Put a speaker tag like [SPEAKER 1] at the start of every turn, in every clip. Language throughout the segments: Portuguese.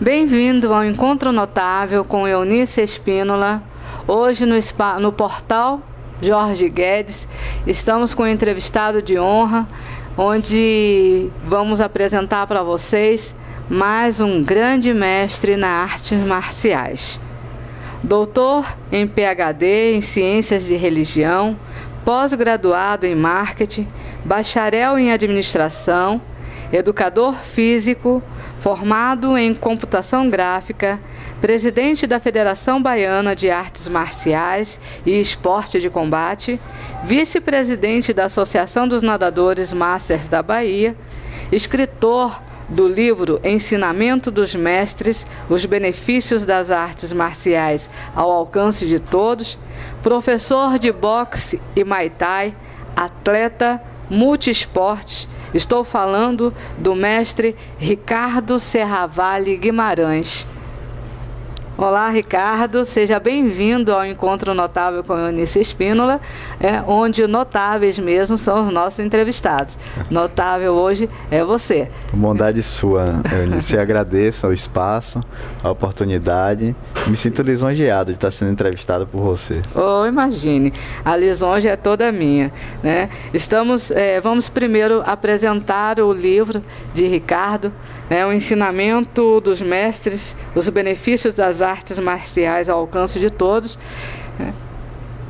[SPEAKER 1] Bem-vindo ao Encontro Notável com Eunice Espínola. Hoje no portal Jorge Guedes, estamos com um entrevistado de honra, onde vamos apresentar para vocês mais um grande mestre nas artes marciais. Doutor em PhD em Ciências de Religião, pós-graduado em Marketing, bacharel em Administração, educador físico, formado em computação gráfica, presidente da Federação Baiana de Artes Marciais e Esporte de Combate, vice-presidente da Associação dos Nadadores Masters da Bahia, escritor do livro Ensinamento dos Mestres, os benefícios das artes marciais ao alcance de todos, professor de boxe e Muay Thai, atleta multiesportes. Estou falando do mestre Ricardo Serravalle Guimarães. Olá, Ricardo, seja bem-vindo ao Encontro Notável com Eunice Espínola, onde notáveis mesmo são os nossos entrevistados. Notável hoje é você.
[SPEAKER 2] Bondade sua, Eunice. Agradeço ao espaço, a oportunidade. Me sinto lisonjeado de estar sendo entrevistado por você.
[SPEAKER 1] Oh, imagine, a lisonja é toda minha, né? Vamos primeiro apresentar o livro de Ricardo, o Ensinamento dos Mestres, os benefícios das artes marciais ao alcance de todos.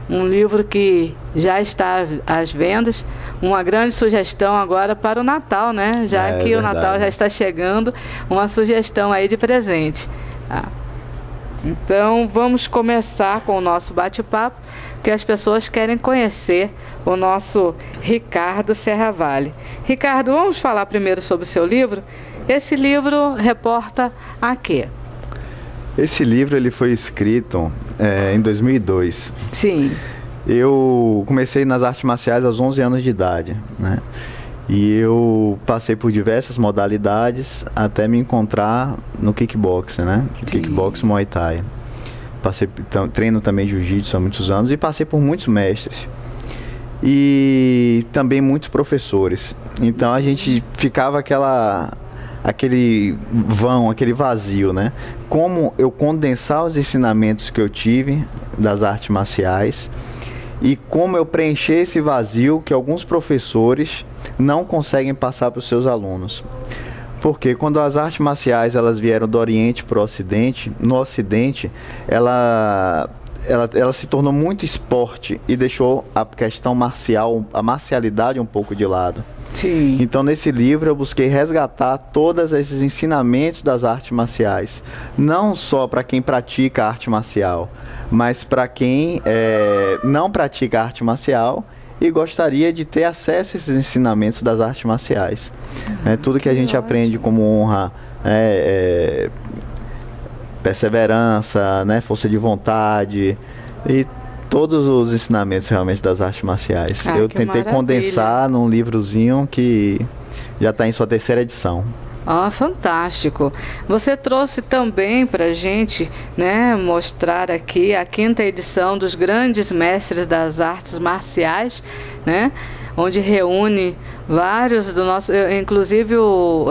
[SPEAKER 1] Um livro que já está às vendas. Uma grande sugestão agora para o Natal, né? Já que o Natal já está chegando, uma sugestão aí de presente. Tá? Então, vamos começar com o nosso bate-papo, que as pessoas querem conhecer o nosso Ricardo Serravalle. Ricardo, vamos falar primeiro sobre o seu livro? Esse livro reporta a quê?
[SPEAKER 2] Esse livro ele foi escrito em 2002.
[SPEAKER 1] Sim.
[SPEAKER 2] Eu comecei nas artes marciais aos 11 anos de idade, né? E eu passei por diversas modalidades até me encontrar no kickboxing, né? Kickboxing, Muay Thai. Treino também jiu-jitsu há muitos anos e passei por muitos mestres. E também muitos professores. Então a gente ficava aquele vão, aquele vazio, né? Como eu condensar os ensinamentos que eu tive das artes marciais e como eu preencher esse vazio que alguns professores não conseguem passar para os seus alunos. Porque quando as artes marciais elas vieram do Oriente para o Ocidente, no Ocidente ela se tornou muito esporte e deixou a questão marcial, a marcialidade um pouco de lado.
[SPEAKER 1] Sim.
[SPEAKER 2] Então nesse livro eu busquei resgatar todos esses ensinamentos das artes marciais, não só para quem pratica arte marcial, mas para quem não pratica arte marcial e gostaria de ter acesso a esses ensinamentos das artes marciais. Tudo que a gente aprende como honra, perseverança, força de vontade e todos os ensinamentos realmente das artes marciais. Eu tentei condensar num livrozinho que já está em sua 3ª edição.
[SPEAKER 1] Ah, fantástico. Você trouxe também para a gente, mostrar aqui a 5ª edição dos grandes mestres das artes marciais, onde reúne vários do nosso, inclusive o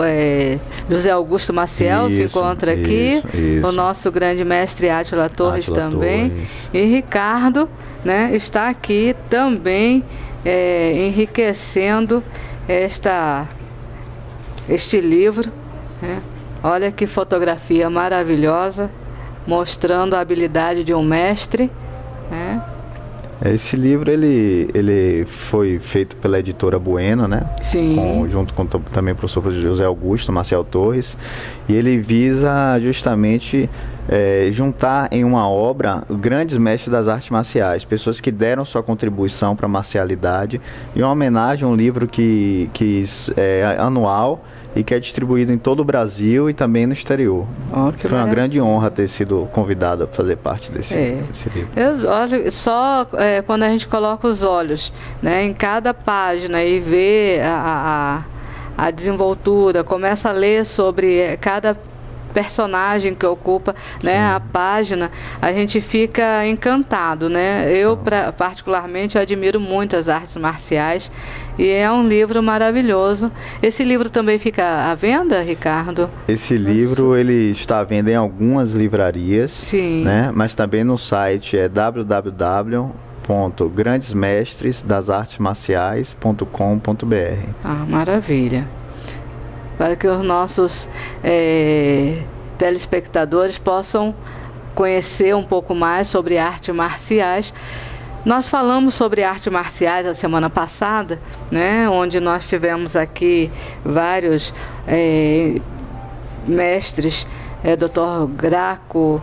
[SPEAKER 1] José Augusto Maciel se encontra aqui, o nosso grande mestre Átila Torres também, e Ricardo, está aqui também enriquecendo este livro. Olha que fotografia maravilhosa, mostrando a habilidade de um mestre.
[SPEAKER 2] Esse livro ele foi feito pela editora Bueno,
[SPEAKER 1] Sim.
[SPEAKER 2] Junto com também o professor José Augusto Maciel Torres, e ele visa justamente juntar em uma obra grandes mestres das artes marciais, pessoas que deram sua contribuição para a marcialidade, e uma homenagem a um livro que é anual, e que é distribuído em todo o Brasil e também no exterior. Foi uma grande honra ter sido convidado a fazer parte desse livro.
[SPEAKER 1] Eu olho só quando a gente coloca os olhos, né, em cada página e vê a desenvoltura, começa a ler sobre cada personagem que ocupa, né, a página, a gente fica encantado, né? Eu particularmente admiro muito as artes marciais e é um livro maravilhoso. Esse livro também fica à venda, Ricardo?
[SPEAKER 2] Esse livro ele está à venda em algumas livrarias, né? Mas também no site é www.grandesmestresdasartesmarciais.com.br.
[SPEAKER 1] Ah, maravilha. Para que os nossos telespectadores possam conhecer um pouco mais sobre artes marciais. Nós falamos sobre artes marciais a semana passada, né, onde nós tivemos aqui vários mestres, Dr. Graco,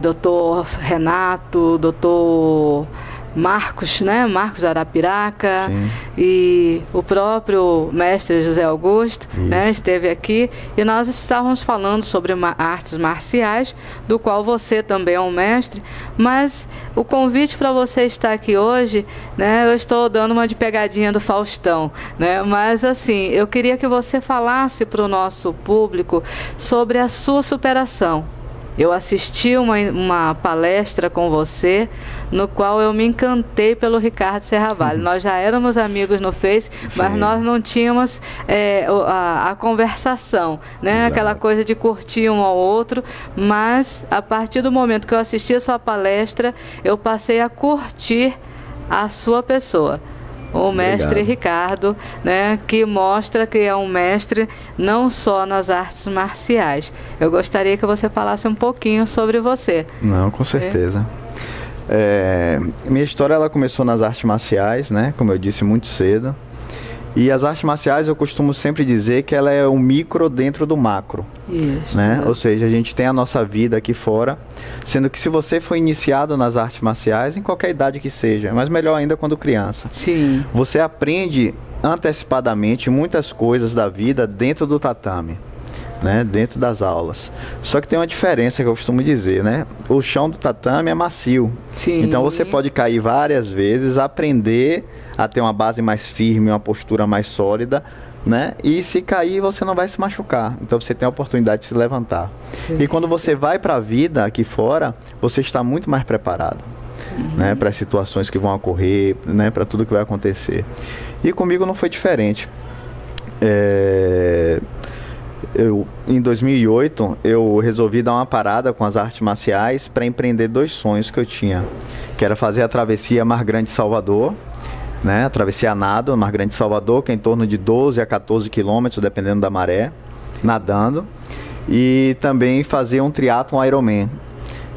[SPEAKER 1] Dr. Renato, Dr. Marcos, né? Marcos Arapiraca, e o próprio mestre José Augusto, né? Esteve aqui e nós estávamos falando sobre artes marciais, do qual você também é um mestre, mas o convite para você estar aqui hoje, né? Eu estou dando uma de pegadinha do Faustão, né? Mas assim, eu queria que você falasse para o nosso público sobre a sua superação. Eu assisti uma palestra com você, no qual eu me encantei pelo Ricardo Serravalli. Nós já éramos amigos no Face, mas nós não tínhamos a conversação, né? Aquela coisa de curtir um ao outro, mas a partir do momento que eu assisti a sua palestra, eu passei a curtir a sua pessoa. O mestre Ricardo, né, que mostra que é um mestre não só nas artes marciais. Eu gostaria que você falasse um pouquinho sobre você.
[SPEAKER 2] Não, com certeza. Minha história ela começou nas artes marciais, né, como eu disse, muito cedo. E as artes marciais eu costumo sempre dizer que ela é um micro dentro do macro.
[SPEAKER 1] Isso,
[SPEAKER 2] né? Ou seja, a gente tem a nossa vida aqui fora, sendo que se você foi iniciado nas artes marciais, em qualquer idade que seja, mas melhor ainda quando criança, você aprende antecipadamente muitas coisas da vida dentro do tatame, né? Dentro das aulas. Só que tem uma diferença que eu costumo dizer, né? O chão do tatame é macio, então você pode cair várias vezes, aprender a ter uma base mais firme, uma postura mais sólida, né? E se cair, você não vai se machucar. Então você tem a oportunidade de se levantar. E quando você vai para a vida aqui fora, você está muito mais preparado, né? Para as situações que vão ocorrer, né? Para tudo que vai acontecer. E comigo não foi diferente. Em 2008, eu resolvi dar uma parada com as artes marciais para empreender 2 sonhos que eu tinha, que era fazer a travessia Mar Grande Salvador, né, a travessia a nado, Mar Grande Salvador, que é em torno de 12 a 14 quilômetros, dependendo da maré, nadando, e também fazer um triatlon Ironman,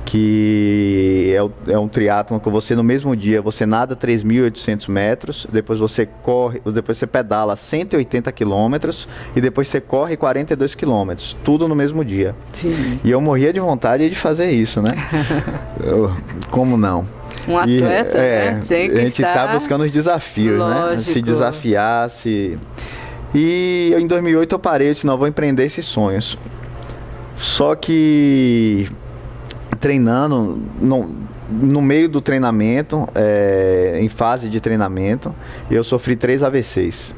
[SPEAKER 2] que é um triatlon que você no mesmo dia, você nada 3.800 metros, depois você corre, depois você pedala 180 quilômetros e depois você corre 42 quilômetros, tudo no mesmo dia. E eu morria de vontade de fazer isso, né? Como não?
[SPEAKER 1] Um atleta, né? Tem que
[SPEAKER 2] a gente está buscando os desafios, né? Se desafiar, E em 2008 eu parei, eu disse, não, vou empreender esses sonhos. Só que treinando, no meio do treinamento, em fase de treinamento, eu sofri 3 AVCs.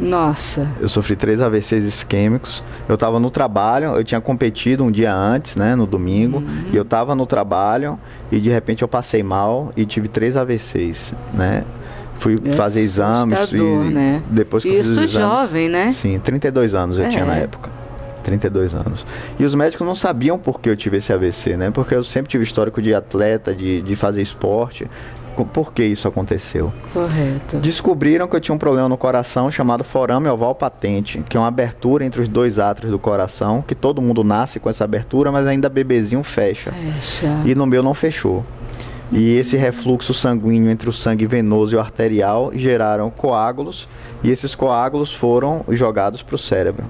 [SPEAKER 1] Nossa!
[SPEAKER 2] Eu sofri 3 AVCs isquêmicos. Eu estava no trabalho, eu tinha competido um dia antes, né, no domingo, e eu estava no trabalho e de repente eu passei mal e tive 3 AVCs, né? Fui fazer exames
[SPEAKER 1] né?
[SPEAKER 2] Depois que eu fiz os exames,
[SPEAKER 1] jovem, né?
[SPEAKER 2] Sim, 32 anos eu tinha na época. 32 anos. E os médicos não sabiam por que eu tive esse AVC, né? Porque eu sempre tive histórico de atleta, de fazer esporte. Por que isso aconteceu?
[SPEAKER 1] Correto.
[SPEAKER 2] Descobriram que eu tinha um problema no coração chamado forame oval patente, que é uma abertura entre os 2 átrios do coração, que todo mundo nasce com essa abertura, mas ainda bebezinho fecha. E no meu não fechou. E esse refluxo sanguíneo entre o sangue venoso e o arterial geraram coágulos, e esses coágulos foram jogados para o cérebro.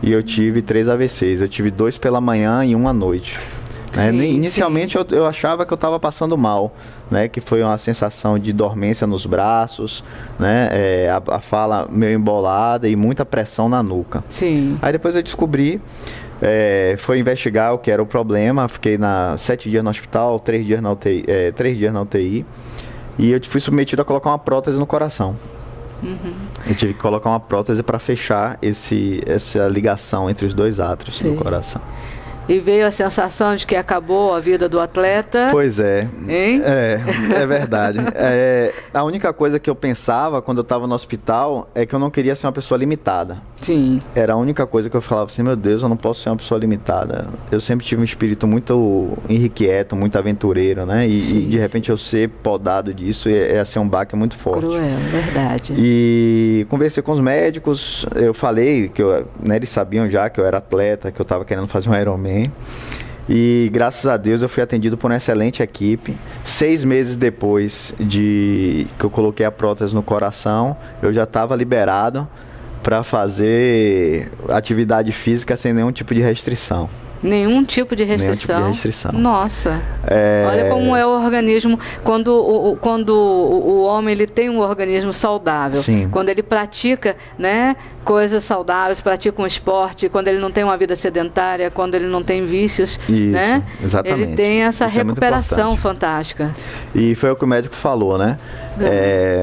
[SPEAKER 2] E eu tive 3 AVCs, eu tive 2 pela manhã e 1 à noite. né?
[SPEAKER 1] Sim,
[SPEAKER 2] Inicialmente eu achava que eu estava passando mal, né? Que foi uma sensação de dormência nos braços, né? A fala meio embolada e muita pressão na nuca.
[SPEAKER 1] Sim.
[SPEAKER 2] Aí depois eu descobri, foi investigar o que era o problema. Fiquei 7 dias no hospital, 3 dias na UTI, 3 dias na UTI, e eu fui submetido a colocar uma prótese no coração. Eu tive que colocar uma prótese para fechar essa ligação entre os dois átrios do coração.
[SPEAKER 1] E veio a sensação de que acabou a vida do atleta.
[SPEAKER 2] Pois é.
[SPEAKER 1] Hein?
[SPEAKER 2] É verdade. A única coisa que eu pensava quando eu estava no hospital é que eu não queria ser uma pessoa limitada.
[SPEAKER 1] Sim.
[SPEAKER 2] Era a única coisa que eu falava assim, meu Deus, eu não posso ser uma pessoa limitada. Eu sempre tive um espírito muito inquieto, muito aventureiro, né? E de repente eu ser podado disso ia ser um baque muito forte.
[SPEAKER 1] Cruel, verdade.
[SPEAKER 2] E conversei com os médicos, eu falei que né, eles sabiam já que eu era atleta, que eu estava querendo fazer um Ironman. E graças a Deus eu fui atendido por uma excelente equipe. 6 meses depois que eu coloquei a prótese no coração, eu já estava liberado para fazer atividade física sem nenhum tipo de restrição.
[SPEAKER 1] Nenhum tipo de restrição?
[SPEAKER 2] Nenhum tipo de restrição.
[SPEAKER 1] Nossa. Olha como é o organismo. Quando o homem ele tem um organismo saudável.
[SPEAKER 2] Sim.
[SPEAKER 1] Quando ele pratica, né, coisas saudáveis, pratica um esporte, quando ele não tem uma vida sedentária, quando ele não tem vícios,
[SPEAKER 2] isso,
[SPEAKER 1] né?
[SPEAKER 2] Exatamente.
[SPEAKER 1] Ele tem essa
[SPEAKER 2] Isso
[SPEAKER 1] recuperação fantástica.
[SPEAKER 2] E foi o que o médico falou, né?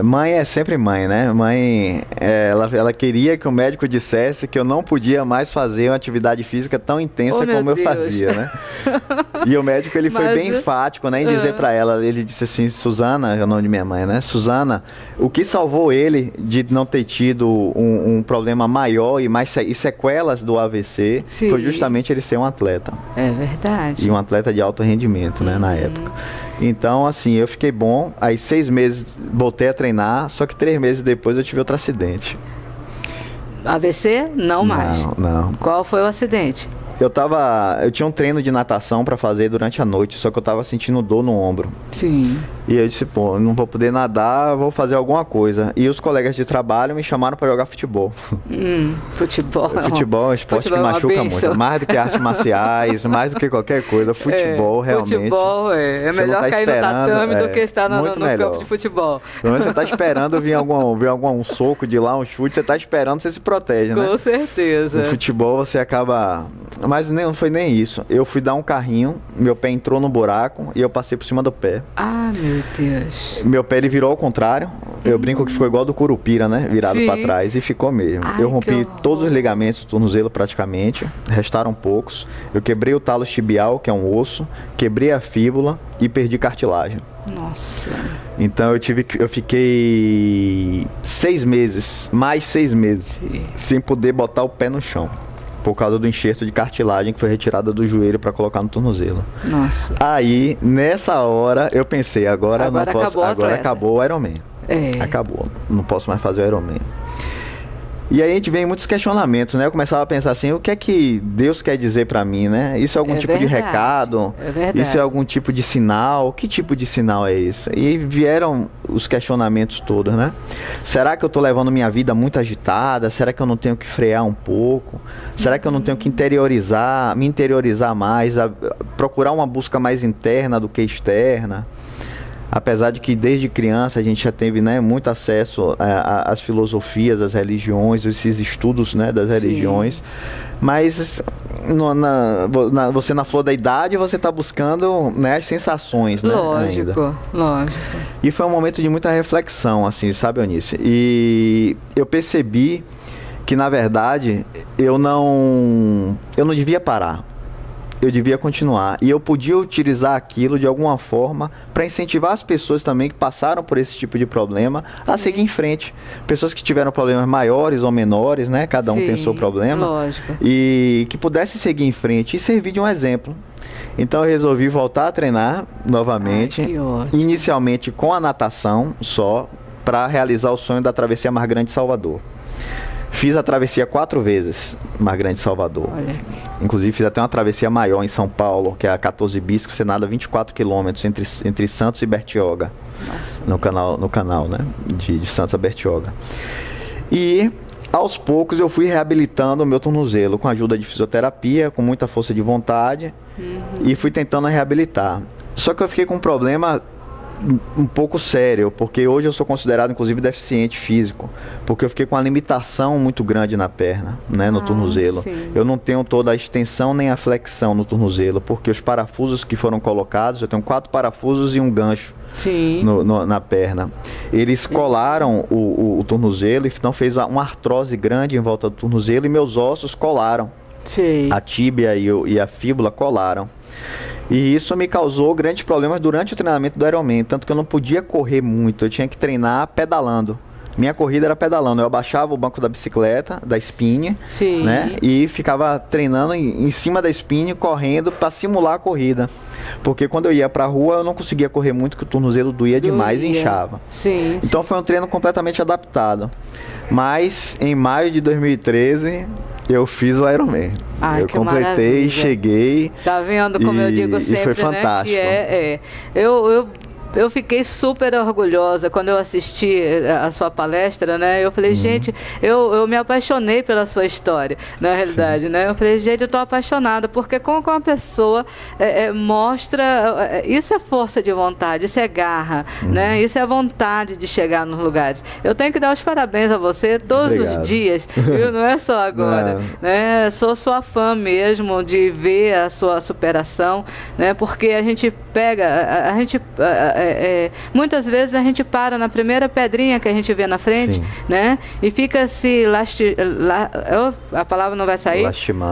[SPEAKER 2] Mãe é sempre mãe, né? Mãe, ela queria que o médico dissesse que eu não podia mais fazer uma atividade física tão intensa como eu fazia, né? E o médico, ele foi bem enfático, né, em dizer pra ela, ele disse assim, Suzana, é o nome de minha mãe, né? Suzana, o que salvou ele de não ter tido um problema maior e sequelas do AVC foi justamente ele ser um atleta.
[SPEAKER 1] É verdade.
[SPEAKER 2] E um atleta de alto rendimento, né, na época. Então, assim, eu fiquei bom, aí 6 meses voltei a treinar, só que 3 meses depois eu tive outro acidente.
[SPEAKER 1] AVC? Não mais.
[SPEAKER 2] Não.
[SPEAKER 1] Qual foi o acidente?
[SPEAKER 2] Eu tinha um treino de natação para fazer durante a noite, só que eu tava sentindo dor no ombro.
[SPEAKER 1] Sim.
[SPEAKER 2] E eu disse, pô, não vou poder nadar, vou fazer alguma coisa. E os colegas de trabalho me chamaram para jogar futebol.
[SPEAKER 1] Futebol.
[SPEAKER 2] Futebol é um esporte que machuca muito. Mais do que artes marciais, mais do que qualquer coisa. Futebol, realmente.
[SPEAKER 1] Futebol é melhor cair no tatame do que estar no campo de futebol.
[SPEAKER 2] Quando você tá esperando vir algum soco de lá, um chute, você tá esperando, você se protege, né?
[SPEAKER 1] Com certeza.
[SPEAKER 2] No futebol você acaba... Mas não foi nem isso. Eu fui dar um carrinho, meu pé entrou no buraco e eu passei por cima do pé.
[SPEAKER 1] Ah, meu Deus.
[SPEAKER 2] Meu pé ele virou ao contrário. Eu brinco que ficou igual do Curupira, né? Virado para trás. E ficou mesmo. Eu rompi todos os ligamentos do tornozelo praticamente. Restaram poucos. Eu quebrei o talo tibial, que é um osso. Quebrei a fíbula e perdi cartilagem.
[SPEAKER 1] Nossa.
[SPEAKER 2] Então eu fiquei 6 meses, mais 6 meses, sem poder botar o pé no chão. Por causa do enxerto de cartilagem que foi retirada do joelho para colocar no tornozelo.
[SPEAKER 1] Nossa.
[SPEAKER 2] Aí, nessa hora, eu pensei, agora acabou o Ironman. Acabou. Não posso mais fazer o Ironman. E aí a gente vem em muitos questionamentos, né? Eu começava a pensar assim, o que é que Deus quer dizer para mim, né? Isso é algum tipo de recado?
[SPEAKER 1] É verdade.
[SPEAKER 2] Isso é algum tipo de sinal? Que tipo de sinal é isso? E vieram os questionamentos todos, né? Será que eu tô levando minha vida muito agitada? Será que eu não tenho que frear um pouco? Será que eu não tenho que me interiorizar mais, procurar uma busca mais interna do que externa? Apesar de que desde criança a gente já teve, né, muito acesso às filosofias, às religiões, esses estudos, né, das religiões, mas você na flor da idade você está buscando, né, as sensações, né,
[SPEAKER 1] lógico.
[SPEAKER 2] E foi um momento de muita reflexão, assim, sabe, Eunice? E eu percebi que, na verdade, eu não devia parar. Eu devia continuar. E eu podia utilizar aquilo de alguma forma para incentivar as pessoas também que passaram por esse tipo de problema a seguir em frente. Pessoas que tiveram problemas maiores ou menores, né? Cada um tem o seu problema.
[SPEAKER 1] Lógico.
[SPEAKER 2] E que pudessem seguir em frente e servir de um exemplo. Então eu resolvi voltar a treinar novamente.
[SPEAKER 1] Que ótimo.
[SPEAKER 2] Inicialmente com a natação só, para realizar o sonho da Travessia Mar Grande Salvador. Fiz a travessia 4 vezes, Mar Grande Salvador.
[SPEAKER 1] Olha.
[SPEAKER 2] Inclusive fiz até uma travessia maior em São Paulo, que é a 14 bis, que você nada 24 quilômetros entre Santos e Bertioga. Nossa. No canal, né? De Santos a Bertioga. E aos poucos eu fui reabilitando o meu tornozelo com a ajuda de fisioterapia, com muita força de vontade. e fui tentando reabilitar. Só que eu fiquei com um problema um pouco sério, porque hoje eu sou considerado inclusive deficiente físico, porque eu fiquei com uma limitação muito grande na perna, né, no tornozelo.
[SPEAKER 1] Sim.
[SPEAKER 2] Eu não tenho toda a extensão nem a flexão no tornozelo, porque os parafusos que foram colocados, eu tenho 4 parafusos e um gancho.
[SPEAKER 1] Sim.
[SPEAKER 2] Na perna. Eles colaram o tornozelo, então fez uma artrose grande em volta do tornozelo e meus ossos colaram.
[SPEAKER 1] Sim.
[SPEAKER 2] A tíbia e a fíbula colaram. E isso me causou grandes problemas durante o treinamento do Ironman, tanto que eu não podia correr muito, eu tinha que treinar pedalando. Minha corrida era pedalando, eu abaixava o banco da bicicleta, da spinning, né? E ficava treinando em cima da spinning, correndo para simular a corrida. Porque quando eu ia pra rua, eu não conseguia correr muito, porque o tornozelo doía demais e inchava.
[SPEAKER 1] Sim,
[SPEAKER 2] então foi um treino completamente adaptado. Mas em maio de 2013, eu fiz o Ironman. Eu completei,
[SPEAKER 1] maravilha.
[SPEAKER 2] Cheguei.
[SPEAKER 1] Tá vendo como eu digo sempre,
[SPEAKER 2] e foi fantástico.
[SPEAKER 1] Né? Que eu fiquei super orgulhosa quando eu assisti a sua palestra, né? Eu falei, gente, eu me apaixonei pela sua história, na realidade, né? Eu falei, gente, eu tô apaixonada, porque como uma pessoa mostra, isso é força de vontade, isso é garra, né? Isso é vontade de chegar nos lugares. Eu tenho que dar os parabéns a você todos os dias, viu? Não é só agora, né? Sou sua fã mesmo, de ver a sua superação, né? Porque a gente pega, muitas vezes a gente para na primeira pedrinha que a gente vê na frente, né? E fica se a palavra não vai sair?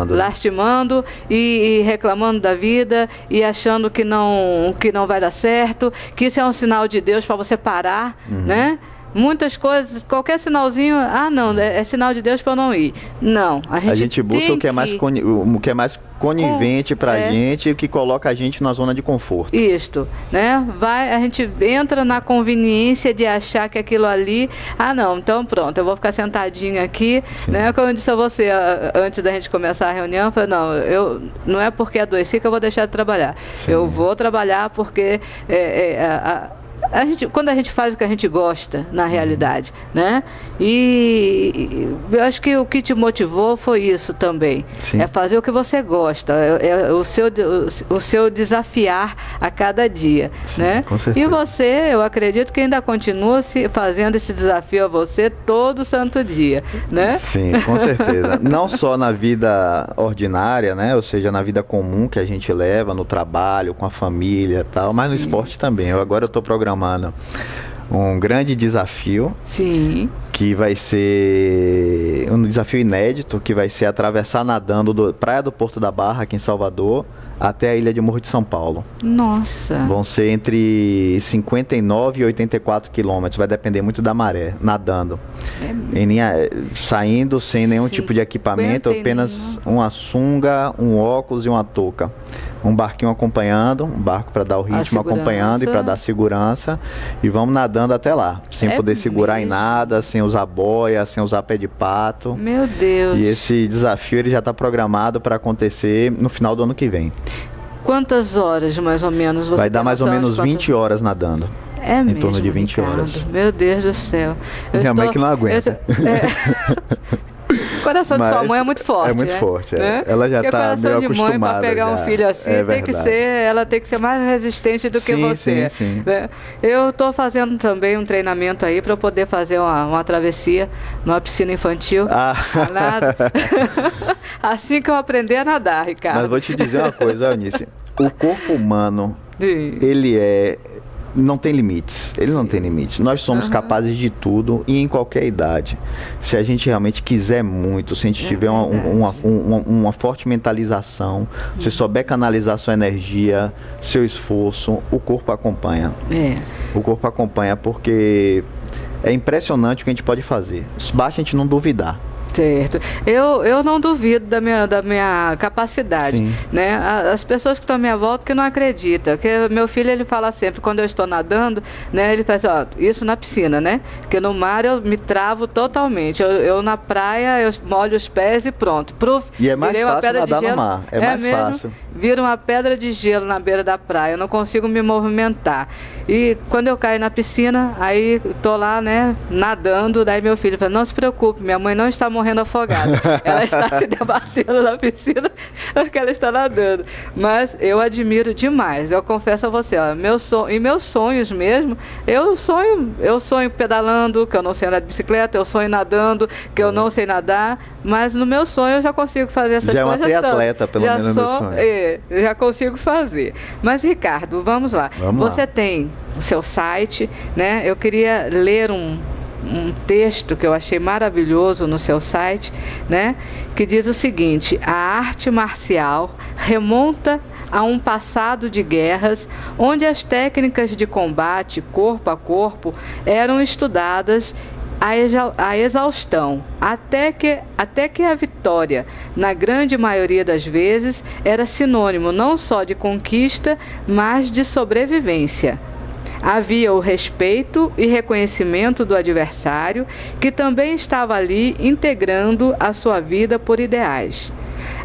[SPEAKER 1] Lastimando e reclamando da vida e achando que não vai dar certo, que isso é um sinal de Deus para você parar, né? Muitas coisas, qualquer sinalzinho, não, é sinal de Deus para eu não ir. Não, a gente
[SPEAKER 2] busca o que é mais conivente pra gente, o que coloca a gente na zona de conforto.
[SPEAKER 1] Isto, né? A gente entra na conveniência de achar que aquilo ali, não, então pronto, eu vou ficar sentadinha aqui, né? Como eu disse a você antes da gente começar a reunião, eu falei, não é porque adoeci que eu vou deixar de trabalhar. Eu vou trabalhar porque quando a gente faz o que a gente gosta, na realidade, né? E eu acho que o que te motivou foi isso também. É fazer o que você gosta, o seu desafiar a cada dia, né?
[SPEAKER 2] Com certeza.
[SPEAKER 1] E você, eu acredito que ainda continua fazendo esse desafio a você todo santo dia, né?
[SPEAKER 2] Sim, com certeza. Não só na vida ordinária, né? Ou seja, na vida comum que a gente leva, no trabalho, com a família e tal, mas no esporte também. Agora eu estou programando um grande desafio, que vai ser um desafio inédito, que vai ser atravessar nadando Praia do Porto da Barra, aqui em Salvador, até a ilha de Morro de São Paulo.
[SPEAKER 1] Nossa!
[SPEAKER 2] Vão ser entre 59 e 84 quilômetros, vai depender muito da maré, nadando. Saindo sem nenhum tipo de equipamento, apenas uma sunga, um óculos e uma touca. Um barquinho acompanhando, um barco para dar o ritmo acompanhando e para dar segurança. E vamos nadando até lá, sem poder segurar em nada, sem usar boia, sem usar pé de pato.
[SPEAKER 1] Meu Deus!
[SPEAKER 2] E esse desafio ele já está programado para acontecer no final do ano que vem.
[SPEAKER 1] Quantas horas, mais ou menos, você
[SPEAKER 2] vai dar mais ou menos 20 horas nadando. Em torno de 20 horas.
[SPEAKER 1] Meu Deus do céu.
[SPEAKER 2] Minha mãe que não aguenta.
[SPEAKER 1] O coração de sua mãe é muito forte.
[SPEAKER 2] É muito forte. Né? Ela já está meio acostumada.
[SPEAKER 1] Coração de mãe, para pegar um filho assim, ela tem que ser mais resistente do que você.
[SPEAKER 2] Sim.
[SPEAKER 1] Né? Eu estou fazendo também um treinamento aí para poder fazer uma travessia numa piscina infantil. Assim que eu aprender a nadar, Ricardo.
[SPEAKER 2] Mas vou te dizer uma coisa, Eunice. O corpo humano, ele não tem limites. Ele não tem limites. Nós somos capazes de tudo e em qualquer idade. Se a gente realmente quiser muito, se a gente tiver uma forte mentalização, se souber canalizar sua energia, seu esforço, o corpo acompanha. O corpo acompanha porque é impressionante o que a gente pode fazer. Basta a gente não duvidar.
[SPEAKER 1] Certo. Eu não duvido da minha capacidade, né? As pessoas que estão à minha volta que não acreditam, que meu filho ele fala sempre, quando eu estou nadando, né? Ele faz, isso na piscina, né? Porque no mar eu me travo totalmente. Eu na praia, eu molho os pés e pronto.
[SPEAKER 2] E é mais fácil nadar no mar. É mais fácil.
[SPEAKER 1] Vira uma pedra de gelo na beira da praia, eu não consigo me movimentar. E quando eu caio na piscina, aí tô lá, né, nadando, daí meu filho fala, não se preocupe, minha mãe não está morrendo morrendo afogada. Ela está se debatendo na piscina porque ela está nadando. Mas eu admiro demais. Eu confesso a você, ó, meus sonhos mesmo, eu sonho pedalando, que eu não sei andar de bicicleta, eu sonho nadando, que eu não sei nadar, mas no meu sonho eu já consigo fazer essas coisas.
[SPEAKER 2] Já é uma triatleta, pelo menos no meu sonho.
[SPEAKER 1] Eu já consigo fazer. Mas, Ricardo, vamos lá. Você tem o seu site, né? Eu queria ler um texto que eu achei maravilhoso no seu site, né? Que diz o seguinte: a arte marcial remonta a um passado de guerras, onde as técnicas de combate corpo a corpo eram estudadas à exaustão, até que a vitória, na grande maioria das vezes, era sinônimo não só de conquista, mas de sobrevivência. Havia o respeito e reconhecimento do adversário, que também estava ali integrando a sua vida por ideais.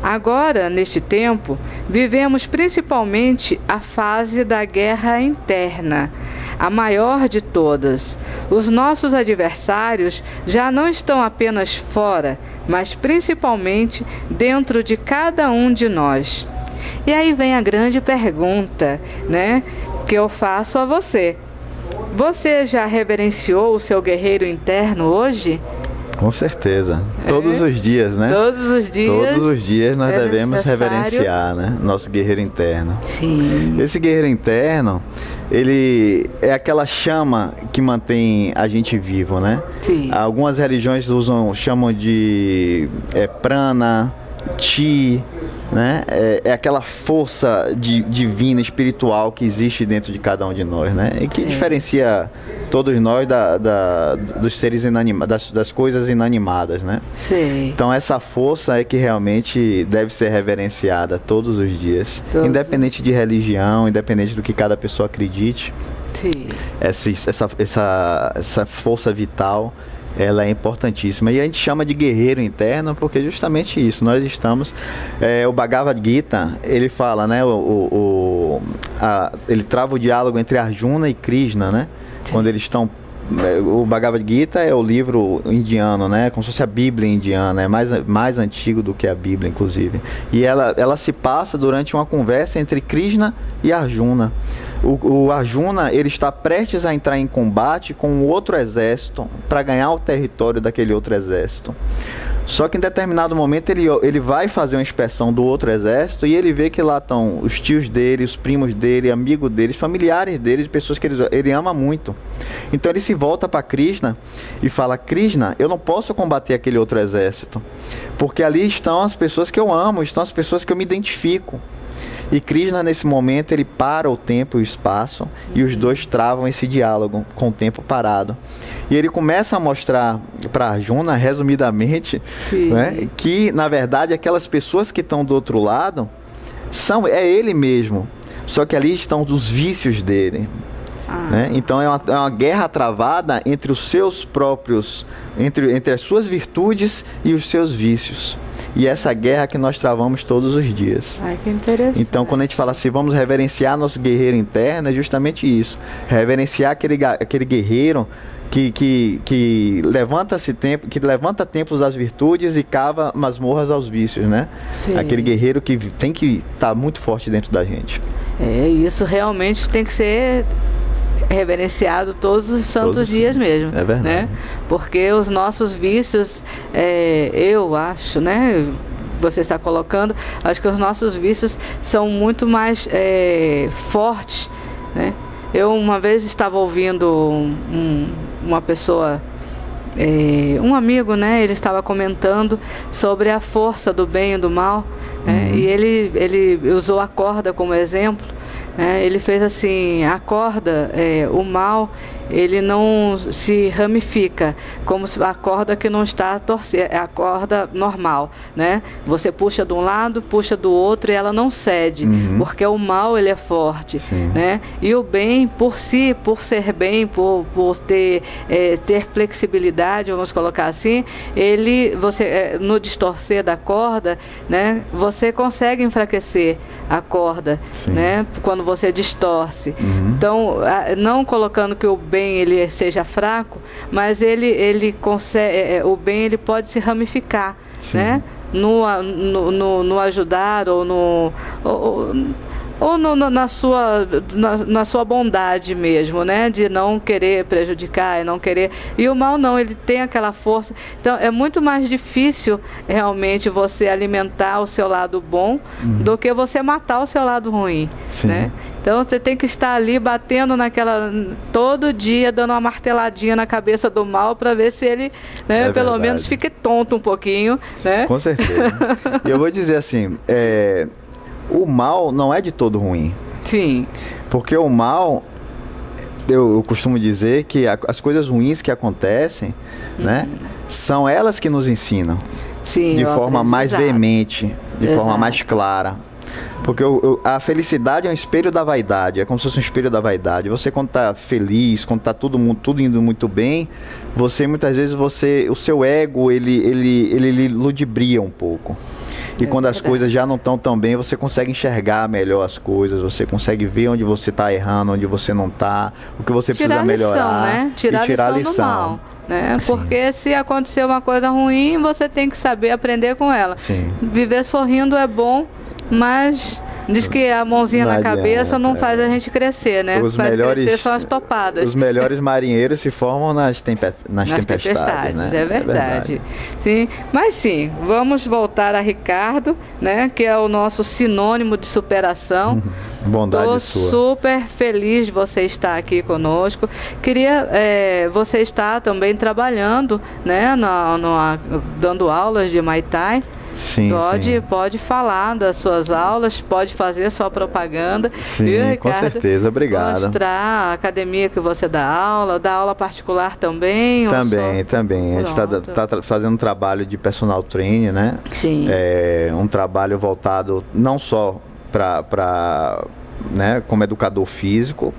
[SPEAKER 1] Agora, neste tempo, vivemos principalmente a fase da guerra interna, a maior de todas. Os nossos adversários já não estão apenas fora, mas principalmente dentro de cada um de nós. E aí vem a grande pergunta, né, que eu faço a você. Você já reverenciou o seu guerreiro interno hoje?
[SPEAKER 2] Com certeza. Todos os dias, né?
[SPEAKER 1] Todos os dias.
[SPEAKER 2] Todos os dias nós devemos reverenciar, né? Nosso guerreiro interno.
[SPEAKER 1] Sim.
[SPEAKER 2] Esse guerreiro interno, ele é aquela chama que mantém a gente vivo, né?
[SPEAKER 1] Sim.
[SPEAKER 2] Algumas religiões chamam de prana, chi, né? É aquela força divina, espiritual que existe dentro de cada um de nós, né? E que diferencia todos nós dos seres inanimados, das coisas inanimadas, né?
[SPEAKER 1] Sim.
[SPEAKER 2] Então essa força é que realmente deve ser reverenciada todos os dias, independente de religião, independente do que cada pessoa acredite.
[SPEAKER 1] Sim.
[SPEAKER 2] Essa força vital, ela é importantíssima. E a gente chama de guerreiro interno porque justamente isso, nós estamos... o Bhagavad Gita, ele fala, né? Ele trava o diálogo entre Arjuna e Krishna, né? Sim. Quando eles estão... O Bhagavad Gita é o livro indiano, né? Como se fosse a Bíblia indiana, é mais antigo do que a Bíblia, inclusive. E ela se passa durante uma conversa entre Krishna e Arjuna. O Arjuna, ele está prestes a entrar em combate com outro exército para ganhar o território daquele outro exército. Só que em determinado momento ele vai fazer uma inspeção do outro exército e ele vê que lá estão os tios dele, os primos dele, amigos dele, familiares dele, pessoas que ele ama muito. Então ele se volta para Krishna e fala: Krishna, eu não posso combater aquele outro exército, porque ali estão as pessoas que eu amo, estão as pessoas que eu me identifico. E Krishna, nesse momento, ele para o tempo e o espaço e os dois travam esse diálogo com o tempo parado. E ele começa a mostrar para Arjuna, resumidamente, né, que, na verdade, aquelas pessoas que estão do outro lado é ele mesmo. Só que ali estão os vícios dele. Né? Então é uma guerra travada entre os seus próprios, entre as suas virtudes e os seus vícios. E essa guerra que nós travamos todos os dias.
[SPEAKER 1] Ai, que interessante.
[SPEAKER 2] Então, quando a gente fala assim, vamos reverenciar nosso guerreiro interno, é justamente isso. Reverenciar aquele guerreiro que levanta templos às virtudes e cava masmorras aos vícios, né? Sim. Aquele guerreiro que tem que estar muito forte dentro da gente. Isso
[SPEAKER 1] realmente tem que ser reverenciado todos os santos dias mesmo.
[SPEAKER 2] É verdade.
[SPEAKER 1] Né? Porque os nossos vícios, eu acho, né? Você está colocando, acho que os nossos vícios são muito mais fortes, né? Eu uma vez estava ouvindo uma pessoa, um amigo, né? Ele estava comentando sobre a força do bem e do mal, né? E ele usou a corda como exemplo. Ele fez assim: a corda, o mal, ele não se ramifica, como se a corda que não está torcida, é a corda normal, né? Você puxa de um lado, puxa do outro e ela não cede, porque o mal, ele é forte, né? E o bem, por si, por ser bem, por ter flexibilidade, vamos colocar assim, no distorcer da corda, né? Você consegue enfraquecer a corda, né? Quando você distorce. Então, não colocando que o bem ele seja fraco, mas ele consegue, o bem ele pode se ramificar, né? No ajudar ou na sua bondade mesmo, né? De não querer prejudicar e não querer... E o mal não, ele tem aquela força. Então, é muito mais difícil realmente você alimentar o seu lado bom do que você matar o seu lado ruim, né? Então, você tem que estar ali batendo todo dia, dando uma marteladinha na cabeça do mal para ver se ele, né, pelo menos fique tonto um pouquinho, né?
[SPEAKER 2] Com certeza. E eu vou dizer assim, o mal não é de todo ruim.
[SPEAKER 1] Sim.
[SPEAKER 2] Porque o mal, eu costumo dizer que as coisas ruins que acontecem, né, são elas que nos ensinam.
[SPEAKER 1] Sim,
[SPEAKER 2] de forma mais veemente, de forma mais clara. Porque a felicidade é um espelho da vaidade, é como se fosse um espelho da vaidade. Você, quando está feliz, quando está tudo indo muito bem, você muitas vezes, o seu ego, ele ludibria um pouco. E quando as coisas já não estão tão bem, você consegue enxergar melhor as coisas, você consegue ver onde você está errando, onde você não está, o que você precisa melhorar.
[SPEAKER 1] Né? Tirar a lição do mal. Né? Porque se acontecer uma coisa ruim, você tem que saber aprender com ela. Viver sorrindo é bom, mas diz que a mãozinha na cabeça não faz a gente crescer, né?
[SPEAKER 2] Os
[SPEAKER 1] faz
[SPEAKER 2] melhores,
[SPEAKER 1] crescer são as topadas.
[SPEAKER 2] Os melhores marinheiros se formam nas tempestades, né?
[SPEAKER 1] É verdade. Sim, mas sim, vamos voltar a Ricardo, né? Que é o nosso sinônimo de superação.
[SPEAKER 2] Bondade sua.
[SPEAKER 1] Estou super feliz de você estar aqui conosco. Queria, você está também trabalhando, né? Dando aulas de Muay Thai.
[SPEAKER 2] Sim,
[SPEAKER 1] pode falar das suas aulas, pode fazer sua propaganda.
[SPEAKER 2] Sim,
[SPEAKER 1] Ricardo,
[SPEAKER 2] com certeza, obrigado.
[SPEAKER 1] Mostrar a academia que você dá aula particular também?
[SPEAKER 2] Também. A gente está fazendo um trabalho de personal training, né?
[SPEAKER 1] Sim.
[SPEAKER 2] Um trabalho voltado não só né, como educador físico,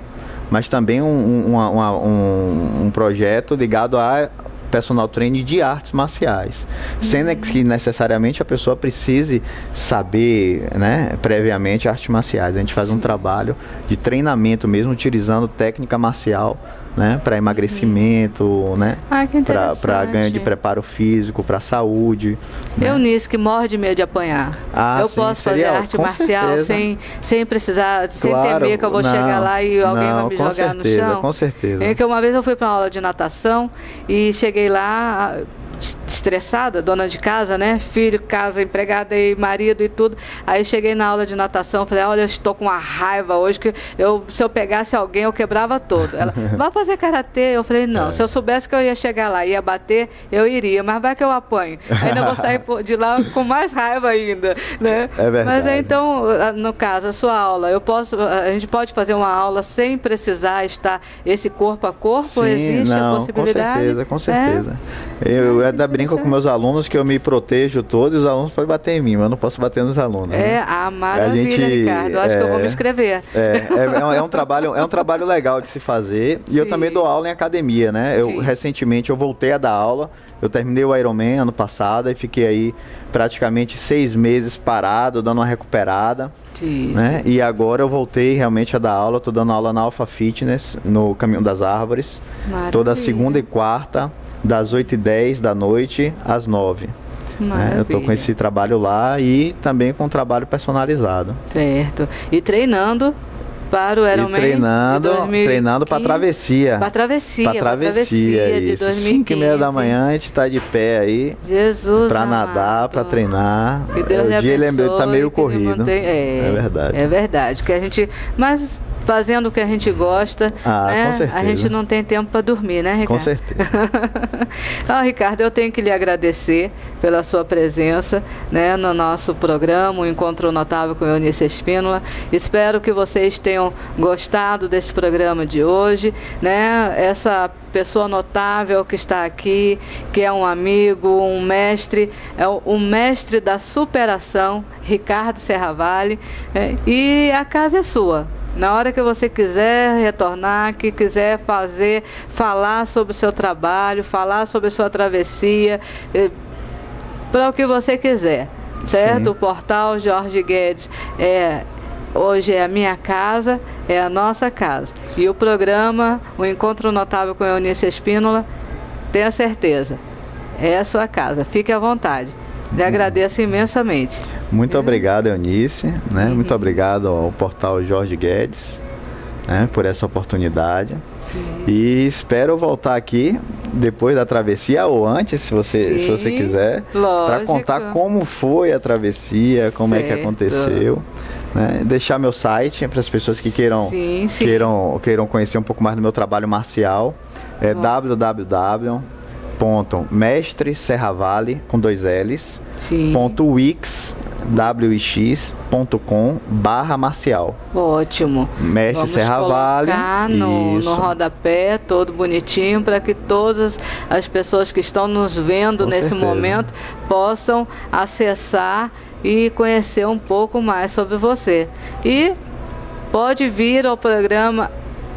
[SPEAKER 2] mas também um projeto ligado a personal training de artes marciais, sem que necessariamente a pessoa precise saber, né, previamente artes marciais. A gente faz um trabalho de treinamento mesmo, utilizando técnica marcial, né, para emagrecimento, né, para ganho de preparo físico, para saúde.
[SPEAKER 1] Eunice, que morre de medo de apanhar. Eu posso fazer arte marcial sem precisar, sem temer que eu vou chegar lá e alguém vai me jogar no chão?
[SPEAKER 2] Com certeza.
[SPEAKER 1] É que uma vez eu fui para uma aula de natação e cheguei lá estressada, dona de casa, né? Filho, casa, empregada e marido e tudo. Aí cheguei na aula de natação, falei, olha, eu estou com uma raiva hoje que se eu pegasse alguém, eu quebrava todo. Ela, vai fazer karatê? Eu falei, não, se eu soubesse que eu ia chegar lá e ia bater, eu iria, mas vai que eu apanho. Ainda vou sair de lá com mais raiva ainda, né?
[SPEAKER 2] É verdade.
[SPEAKER 1] Mas então, no caso, a sua aula, a gente pode fazer uma aula sem precisar estar esse corpo a corpo?
[SPEAKER 2] Sim,
[SPEAKER 1] existe a possibilidade?
[SPEAKER 2] Com certeza. Eu ainda brinco com meus alunos que eu me protejo todo e os alunos podem bater em mim, mas eu não posso bater nos alunos.
[SPEAKER 1] Maravilha, Ricardo. Eu acho que eu vou me inscrever.
[SPEAKER 2] É um trabalho legal de se fazer. E eu também dou aula em academia, né? Recentemente eu voltei a dar aula. Eu terminei o Ironman ano passado e fiquei aí praticamente 6 meses parado, dando uma recuperada. Né? E agora eu voltei realmente a dar aula. Estou dando aula na Alpha Fitness, no Caminho das Árvores. Maravilha. Toda segunda e quarta, das 8h10 da noite às 9h. Eu estou com esse trabalho lá e também com um trabalho personalizado.
[SPEAKER 1] Certo. E treinando para o Ironman?
[SPEAKER 2] Treinando para a travessia.
[SPEAKER 1] Para a travessia de 2015.
[SPEAKER 2] 5h30 da manhã a gente está de pé aí.
[SPEAKER 1] Jesus
[SPEAKER 2] para nadar, para treinar.
[SPEAKER 1] Que Deus
[SPEAKER 2] o dia ele está meio corrido. É verdade.
[SPEAKER 1] É verdade. Que a gente... Mas fazendo o que a gente gosta, né?
[SPEAKER 2] Com certeza.
[SPEAKER 1] A gente não tem tempo para dormir, né, Ricardo?
[SPEAKER 2] Com certeza.
[SPEAKER 1] Ricardo, eu tenho que lhe agradecer pela sua presença, né, no nosso programa, o Encontro Notável com Eunice Espínola. Espero que vocês tenham gostado desse programa de hoje, né? Essa pessoa notável que está aqui, que é um amigo, um mestre, é o mestre da superação, Ricardo Serravalli, e a casa é sua. Na hora que você quiser retornar, que quiser falar sobre o seu trabalho, falar sobre a sua travessia, para o que você quiser, certo? Sim. O portal Jorge Guedes Hoje é a minha casa, é a nossa casa. E o programa, o Encontro Notável com Eunice Espínola, tenha certeza, é a sua casa. Fique à vontade. Lhe agradeço imensamente.
[SPEAKER 2] Muito obrigado, Eunice, né? Muito obrigado ao portal Jorge Guedes, né, por essa oportunidade. Sim. E espero voltar aqui depois da travessia ou antes, se você quiser, para contar como foi a travessia, como é que aconteceu. Né? Deixar meu site para as pessoas que queiram conhecer um pouco mais do meu trabalho marcial. É www.mestreserravale com 2 L's .wix.com/marcial.
[SPEAKER 1] Ótimo.
[SPEAKER 2] Mestre Serravale.
[SPEAKER 1] No rodapé, todo bonitinho, para que todas as pessoas que estão nos vendo nesse momento possam acessar e conhecer um pouco mais sobre você. E pode vir ao programa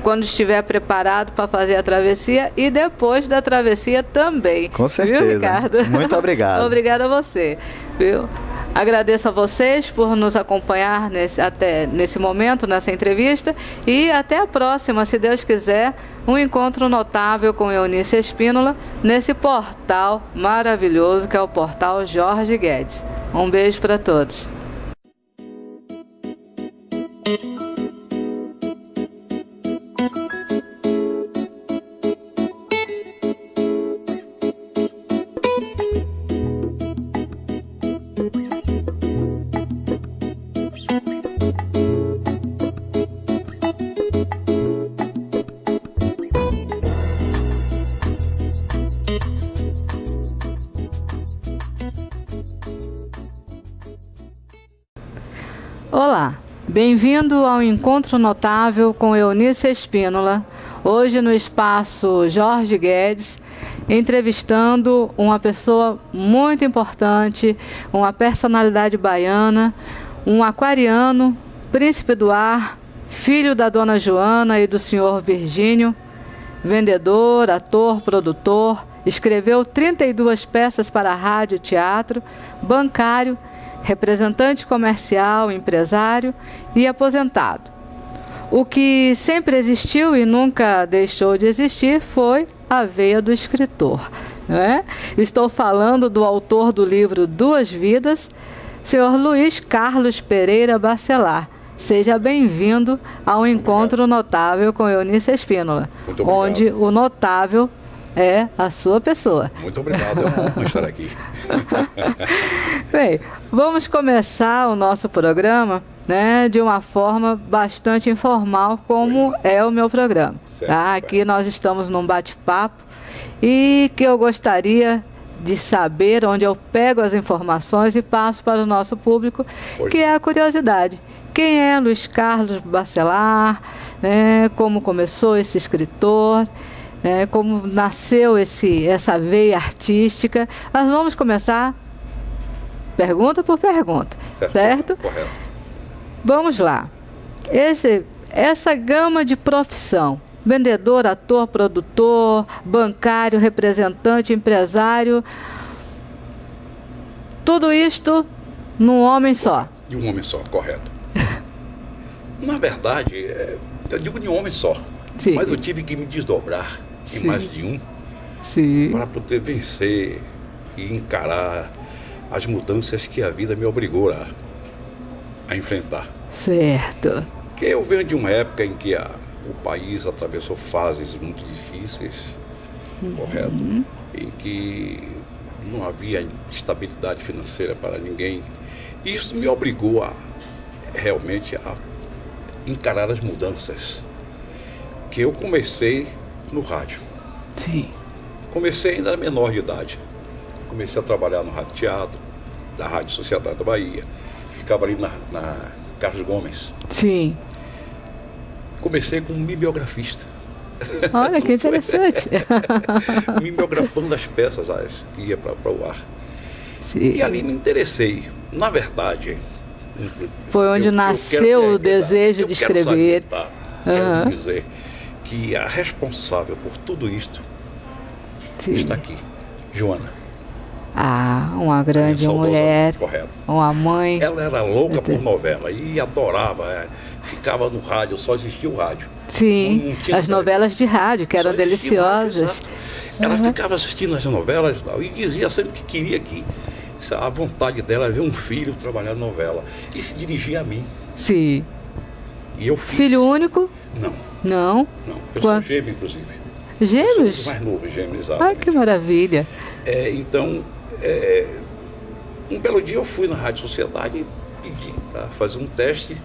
[SPEAKER 1] quando estiver preparado para fazer a travessia e depois da travessia também.
[SPEAKER 2] Com certeza.
[SPEAKER 1] Viu, Ricardo?
[SPEAKER 2] Muito obrigado.
[SPEAKER 1] Obrigada a você. Viu? Agradeço a vocês por nos acompanhar até nesse momento, nessa entrevista. E até a próxima, se Deus quiser, um encontro notável com Eunice Espínola nesse portal maravilhoso que é o portal Jorge Guedes. Um beijo para todos. Olá, bem-vindo ao Encontro Notável com Eunice Espínola, hoje no espaço Jorge Guedes, entrevistando uma pessoa muito importante, uma personalidade baiana, um aquariano, príncipe do ar, filho da dona Joana e do senhor Virgínio, vendedor, ator, produtor, escreveu 32 peças para rádio e teatro, bancário, representante comercial, empresário e aposentado. O que sempre existiu e nunca deixou de existir foi a veia do escritor, não é? Estou falando do autor do livro Duas Vidas, senhor Luiz Carlos Pereira Bacelar. Seja bem-vindo ao Encontro Notável com Eunice Espínola, onde o notável é a sua pessoa.
[SPEAKER 3] Muito obrigado, é uma honra estar aqui.
[SPEAKER 1] Bem, vamos começar o nosso programa, né, de uma forma bastante informal, como é o meu programa. Certo, tá? Aqui nós estamos num bate-papo e que eu gostaria de saber, onde eu pego as informações e passo para o nosso público, que é a curiosidade. Quem é Luiz Carlos Bacelar, né, como começou esse escritor, como nasceu essa veia artística. Nós vamos começar pergunta por pergunta, certo?
[SPEAKER 3] Correto.
[SPEAKER 1] Vamos lá. Essa gama de profissão, vendedor, ator, produtor, bancário, representante, empresário, tudo isto num homem só.
[SPEAKER 3] De um homem só, correto. Na verdade, eu digo de um homem só. Sim. Mas eu tive que me desdobrar em mais de um para poder vencer e encarar as mudanças que a vida me obrigou a enfrentar.
[SPEAKER 1] Certo.
[SPEAKER 3] Porque eu venho de uma época em que o país atravessou fases muito difíceis, correto? Em que não havia estabilidade financeira para ninguém. E isso me obrigou realmente a encarar as mudanças. Que eu comecei no rádio.
[SPEAKER 1] Sim.
[SPEAKER 3] Comecei ainda menor de idade. Comecei a trabalhar no Rádio Teatro, da Rádio Sociedade da Bahia. Ficava ali na Carlos Gomes.
[SPEAKER 1] Sim.
[SPEAKER 3] Comecei como mimeografista.
[SPEAKER 1] Olha, que interessante.
[SPEAKER 3] Mimeografando as peças que ia para o ar.
[SPEAKER 1] Sim.
[SPEAKER 3] E ali me interessei. Na verdade...
[SPEAKER 1] Foi onde nasceu o desejo de escrever.
[SPEAKER 3] Quero dizer que a responsável por tudo isto está aqui, Joana.
[SPEAKER 1] Ah, uma grande
[SPEAKER 3] saudosa,
[SPEAKER 1] mulher,
[SPEAKER 3] correto.
[SPEAKER 1] uma mãe.
[SPEAKER 3] Ela era louca por novela e adorava, ficava no rádio, só existia o rádio.
[SPEAKER 1] Sim,
[SPEAKER 3] Não tinha
[SPEAKER 1] as
[SPEAKER 3] televisão.
[SPEAKER 1] novelas de rádio, que eram
[SPEAKER 3] Só existia o rádio,
[SPEAKER 1] deliciosas.
[SPEAKER 3] exato. Ela ficava assistindo as novelas e dizia sempre que queria que a vontade dela era ver um filho trabalhar na novela. E se dirigia a mim.
[SPEAKER 1] Sim.
[SPEAKER 3] E eu fiz.
[SPEAKER 1] Filho único?
[SPEAKER 3] Não,
[SPEAKER 1] Não.
[SPEAKER 3] não. Eu
[SPEAKER 1] Quanto?
[SPEAKER 3] sou gêmeo, inclusive. Eu sou
[SPEAKER 1] Gêmeos?
[SPEAKER 3] os mais novo, gêmeo,
[SPEAKER 1] Ai,
[SPEAKER 3] exatamente.
[SPEAKER 1] que maravilha.
[SPEAKER 3] Então, um belo dia eu fui na Rádio Sociedade e pedi para fazer um teste.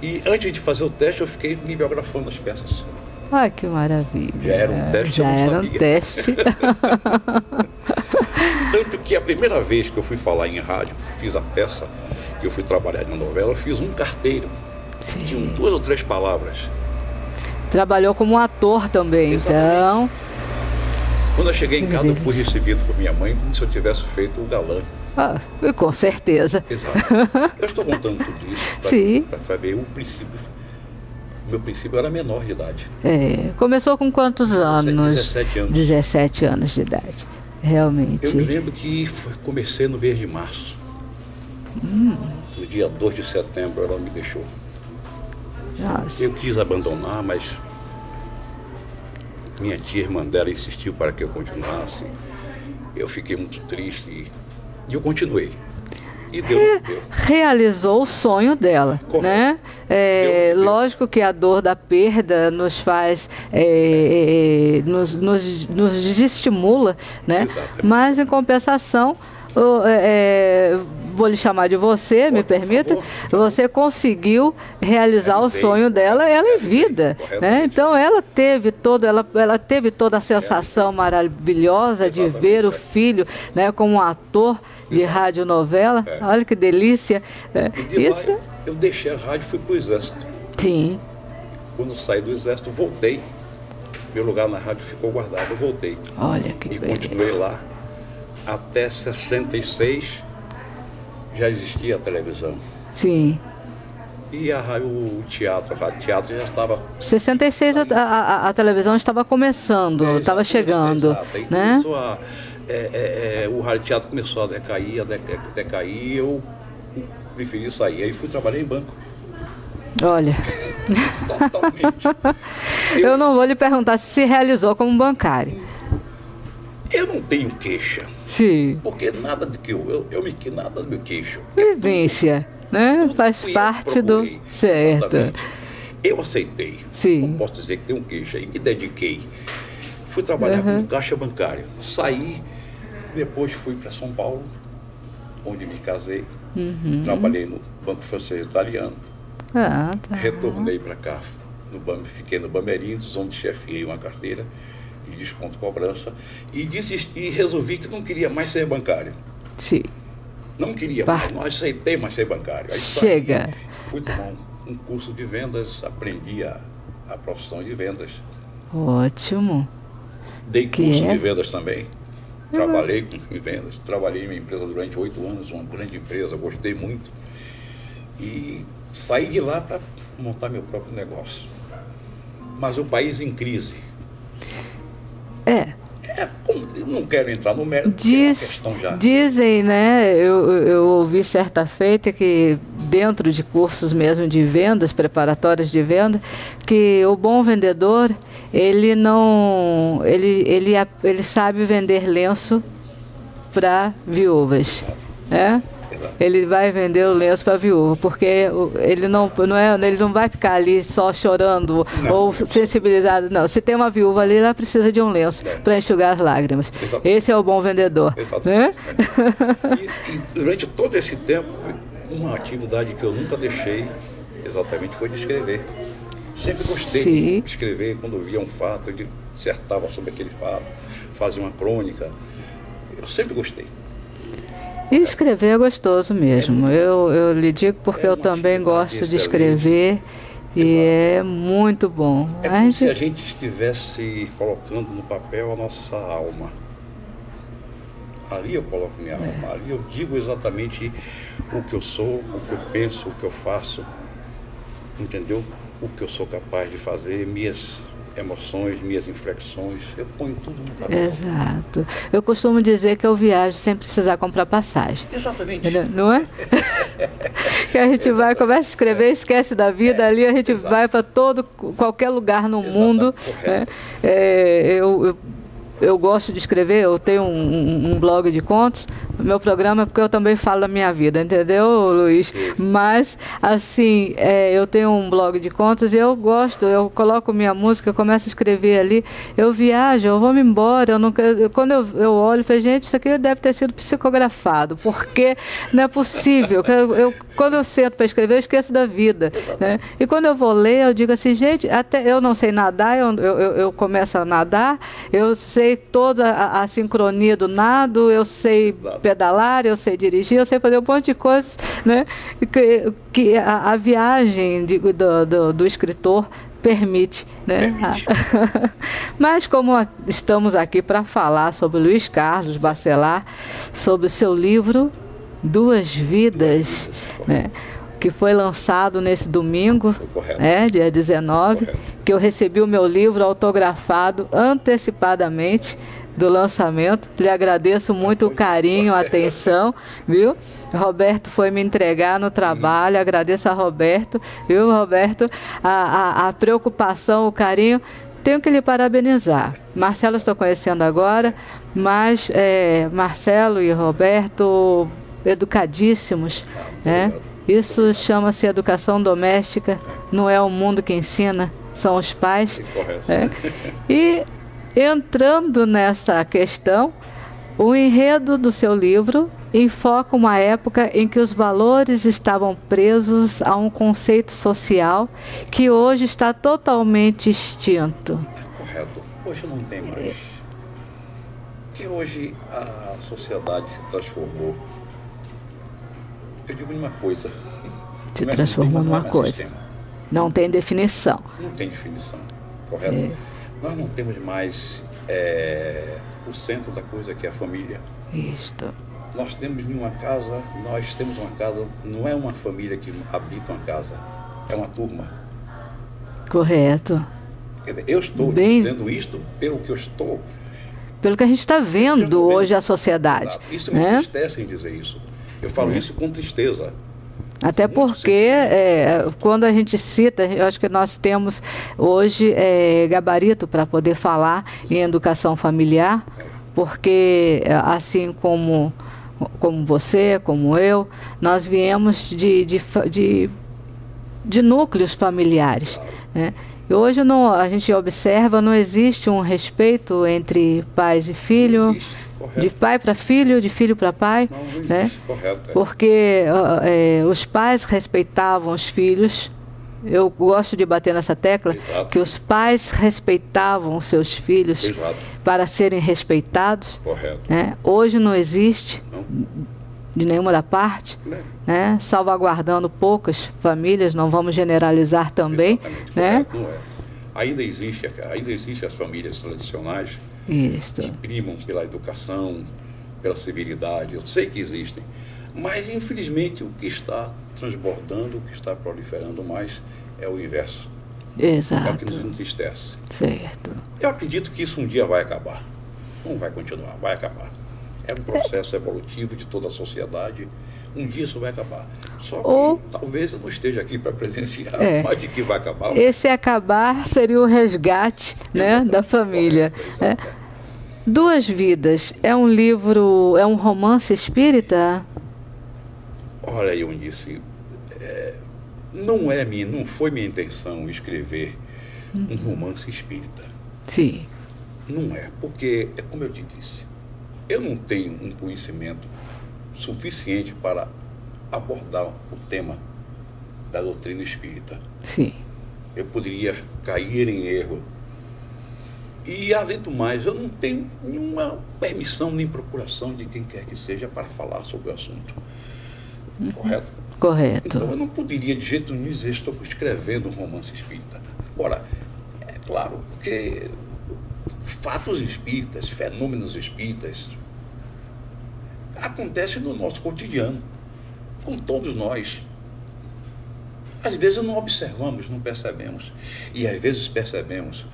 [SPEAKER 3] E antes de fazer o teste, eu fiquei me biografando as peças.
[SPEAKER 1] Ai, que maravilha.
[SPEAKER 3] Já era um teste,
[SPEAKER 1] Já
[SPEAKER 3] eu não
[SPEAKER 1] era um
[SPEAKER 3] sabia.
[SPEAKER 1] teste.
[SPEAKER 3] Tanto que a primeira vez que eu fui falar em rádio, fiz a peça, que eu fui trabalhar na novela, eu fiz um carteiro.
[SPEAKER 1] Sim.
[SPEAKER 3] Tinha 2 ou 3 palavras.
[SPEAKER 1] Trabalhou como ator também,
[SPEAKER 3] Exatamente.
[SPEAKER 1] então.
[SPEAKER 3] Quando eu cheguei em
[SPEAKER 1] Que
[SPEAKER 3] casa, eu
[SPEAKER 1] delícia.
[SPEAKER 3] fui recebido por minha mãe como se eu tivesse feito o galã.
[SPEAKER 1] Ah, com certeza.
[SPEAKER 3] Exato. Eu estou contando tudo isso
[SPEAKER 1] Sim.
[SPEAKER 3] para ver o princípio. Meu princípio era menor de idade.
[SPEAKER 1] Começou com quantos anos?
[SPEAKER 3] 17 anos.
[SPEAKER 1] 17 anos de idade. Realmente.
[SPEAKER 3] Eu me lembro que comecei no mês de março. No dia 2 de setembro ela me deixou.
[SPEAKER 1] Nossa.
[SPEAKER 3] Eu quis abandonar, mas minha tia irmã dela insistiu para que eu continuasse. Eu fiquei muito triste e eu continuei. E deu, deu.
[SPEAKER 1] Realizou o sonho dela,
[SPEAKER 3] Correto.
[SPEAKER 1] né?
[SPEAKER 3] Deu.
[SPEAKER 1] Lógico que a dor da perda nos faz, nos desestimula, né?
[SPEAKER 3] Exatamente.
[SPEAKER 1] Mas em compensação, vou lhe chamar de você, me
[SPEAKER 3] Por
[SPEAKER 1] permita,
[SPEAKER 3] favor.
[SPEAKER 1] você conseguiu realizar o
[SPEAKER 3] Realizei.
[SPEAKER 1] sonho dela, ela em
[SPEAKER 3] Realizei,
[SPEAKER 1] vida, né?
[SPEAKER 3] corretamente.
[SPEAKER 1] Então ela teve toda a sensação maravilhosa de
[SPEAKER 3] Exatamente,
[SPEAKER 1] ver o filho, né, como um ator de radionovela.
[SPEAKER 3] É.
[SPEAKER 1] Olha que delícia, né?
[SPEAKER 3] E de
[SPEAKER 1] Isso,
[SPEAKER 3] lá eu deixei a rádio e fui para o Exército.
[SPEAKER 1] sim,
[SPEAKER 3] Quando eu saí do Exército, voltei. Meu lugar na rádio ficou guardado, eu voltei.
[SPEAKER 1] olha que
[SPEAKER 3] E
[SPEAKER 1] beleza.
[SPEAKER 3] continuei lá. Até 66 já existia a televisão.
[SPEAKER 1] Sim.
[SPEAKER 3] E a rádio teatro já estava.
[SPEAKER 1] 66 a televisão estava começando, estava chegando,
[SPEAKER 3] Exato. Aí
[SPEAKER 1] né?
[SPEAKER 3] começou o rádio teatro começou a decair, e eu preferi sair. Aí fui trabalhar em banco.
[SPEAKER 1] Olha,
[SPEAKER 3] Totalmente.
[SPEAKER 1] eu não vou lhe perguntar se realizou como bancário.
[SPEAKER 3] Eu não tenho queixa,
[SPEAKER 1] Sim.
[SPEAKER 3] porque nada do que nada do meu queixo.
[SPEAKER 1] Vivência, né?
[SPEAKER 3] Tudo
[SPEAKER 1] Faz
[SPEAKER 3] fui eu que
[SPEAKER 1] parte do
[SPEAKER 3] procurei.
[SPEAKER 1] certo.
[SPEAKER 3] Exatamente. Eu aceitei.
[SPEAKER 1] Sim.
[SPEAKER 3] Não posso dizer que tenho queixa. E me dediquei. Fui trabalhar como caixa bancário. Saí, depois fui para São Paulo, onde me casei. Trabalhei no Banco Francês Italiano.
[SPEAKER 1] Ah, tá.
[SPEAKER 3] Retornei para cá, fiquei no Bamerindos, onde chefiei uma carteira de desconto cobrança. E desisti, e resolvi que não queria mais ser bancário.
[SPEAKER 1] Sim.
[SPEAKER 3] Não queria, não aceitei mais ser bancário. Aí
[SPEAKER 1] Chega.
[SPEAKER 3] saí, fui tomar um curso de vendas, aprendi a profissão de vendas.
[SPEAKER 1] Ótimo.
[SPEAKER 3] Dei
[SPEAKER 1] Que
[SPEAKER 3] curso
[SPEAKER 1] é?
[SPEAKER 3] de vendas também. Trabalhei em vendas. Trabalhei em uma empresa durante 8 anos, uma grande empresa, gostei muito. E saí de lá para montar meu próprio negócio. Mas o país em crise. Eu não quero entrar no mérito, porque é uma questão já.
[SPEAKER 1] Dizem, né? Eu ouvi certa feita que dentro de cursos mesmo de vendas, preparatórios de venda, que o bom vendedor, ele não, ele sabe vender lenço para viúvas, né? Ele vai vender o lenço para a viúva, porque ele não vai ficar ali só chorando ou sensibilizado. Não, se tem uma viúva ali, ela precisa de um lenço para enxugar as lágrimas.
[SPEAKER 3] Exatamente.
[SPEAKER 1] Esse é o bom vendedor.
[SPEAKER 3] Exatamente.
[SPEAKER 1] Né?
[SPEAKER 3] E durante todo esse tempo, uma atividade que eu nunca deixei exatamente foi de escrever. Sempre gostei
[SPEAKER 1] Sim.
[SPEAKER 3] de escrever. Quando eu via um fato, eu dissertava sobre aquele fato, fazia uma crônica. Eu sempre gostei.
[SPEAKER 1] E escrever é gostoso mesmo. Eu lhe digo porque eu também gosto de escrever e é muito bom.
[SPEAKER 3] É como se a gente estivesse colocando no papel a nossa alma. Ali eu coloco minha alma, ali eu digo exatamente o que eu sou, o que eu penso, o que eu faço, entendeu? O que eu sou capaz de fazer, minhas emoções, minhas inflexões, eu ponho tudo no papel.
[SPEAKER 1] Exato. Eu costumo dizer que eu viajo sem precisar comprar passagem.
[SPEAKER 3] Exatamente.
[SPEAKER 1] Não é? Que a gente vai, começa a escrever, esquece da vida, ali a gente vai para qualquer lugar no mundo. Né? Eu gosto de escrever, eu tenho um blog de contos. O meu programa é porque eu também falo da minha vida, entendeu, Luiz? Mas, assim, eu tenho um blog de contos e eu gosto, eu coloco minha música, eu começo a escrever ali, eu viajo, eu vou me embora, quando eu olho, eu falei, gente, isso aqui deve ter sido psicografado, porque não é possível. Quando eu sento para escrever, eu esqueço da vida. Né? E quando eu vou ler, eu digo assim, gente, até eu não sei nadar, eu começo a nadar, eu sei toda a sincronia do nado, eu sei pedalar, eu sei dirigir, eu sei fazer um monte de coisas, né? Que a viagem do escritor permite. Né? Mas como estamos aqui para falar sobre Luiz Carlos Bacelar, sobre o seu livro Duas Vidas, né? Que foi lançado nesse domingo, dia 19, que eu recebi o meu livro autografado antecipadamente do lançamento. Lhe agradeço muito o carinho, a atenção, viu? Roberto foi me entregar no trabalho, agradeço a Roberto, viu, Roberto? A preocupação, o carinho, tenho que lhe parabenizar. Marcelo estou conhecendo agora, mas Marcelo e Roberto, educadíssimos, né? Isso chama-se educação doméstica, não é o mundo que ensina, são os pais. Né? E entrando nessa questão, o enredo do seu livro enfoca uma época em que os valores estavam presos a um conceito social que hoje está totalmente extinto.
[SPEAKER 3] Correto. Hoje não tem mais. Porque hoje a sociedade se transformou. Eu digo uma coisa.
[SPEAKER 1] Se transformou numa coisa. Não tem definição.
[SPEAKER 3] Não tem definição, correto? Nós não temos mais o centro da coisa, que é a família.
[SPEAKER 1] Isto.
[SPEAKER 3] Nós temos uma casa, não é uma família que habita uma casa, é uma turma.
[SPEAKER 1] Correto.
[SPEAKER 3] Eu estou dizendo isto pelo que eu estou.
[SPEAKER 1] Pelo que a gente está vendo hoje a sociedade.
[SPEAKER 3] Exato. Isso me entristece em dizer isso. Eu falo isso com tristeza.
[SPEAKER 1] Até porque, quando a gente cita, eu acho que nós temos hoje gabarito para poder falar em educação familiar, porque assim como você, como eu, nós viemos de núcleos familiares. Né? E hoje a gente observa, não existe um respeito entre pais e filho. De pai para filho, de filho para pai, né?
[SPEAKER 3] Correto,
[SPEAKER 1] Porque os pais respeitavam os filhos. Eu gosto de bater nessa tecla, que os pais respeitavam os seus filhos para serem respeitados. Né? Hoje não existe de nenhuma da parte, né? Salvaguardando poucas famílias, não vamos generalizar também. Né?
[SPEAKER 3] Não é. Ainda existe as famílias tradicionais que primam pela educação, pela civilidade. Eu sei que existem, mas infelizmente o que está transbordando, o que está proliferando mais é o inverso.
[SPEAKER 1] Exato.
[SPEAKER 3] É o que nos entristece.
[SPEAKER 1] Certo.
[SPEAKER 3] Eu acredito que isso um dia vai acabar. Não vai continuar, vai acabar. É um processo evolutivo de toda a sociedade. Um dia isso vai acabar. Só que talvez eu não esteja aqui para presenciar, mas de que vai acabar.
[SPEAKER 1] Esse acabar seria o resgate, né, da família. Duas Vidas é um livro, é um romance espírita?
[SPEAKER 3] Olha, eu disse, não foi minha intenção escrever um romance espírita.
[SPEAKER 1] Sim.
[SPEAKER 3] Não é, porque, como eu te disse, eu não tenho um conhecimento suficiente para abordar o tema da doutrina espírita.
[SPEAKER 1] Sim.
[SPEAKER 3] Eu poderia cair em erro. E, além do mais, eu não tenho nenhuma permissão nem procuração de quem quer que seja para falar sobre o assunto. Correto?
[SPEAKER 1] Correto.
[SPEAKER 3] Então, eu não poderia, de jeito nenhum, dizer estou escrevendo um romance espírita. Agora, é claro, porque fatos espíritas, fenômenos espíritas, acontece no nosso cotidiano, com todos nós. Às vezes não observamos, não percebemos. E às vezes percebemos.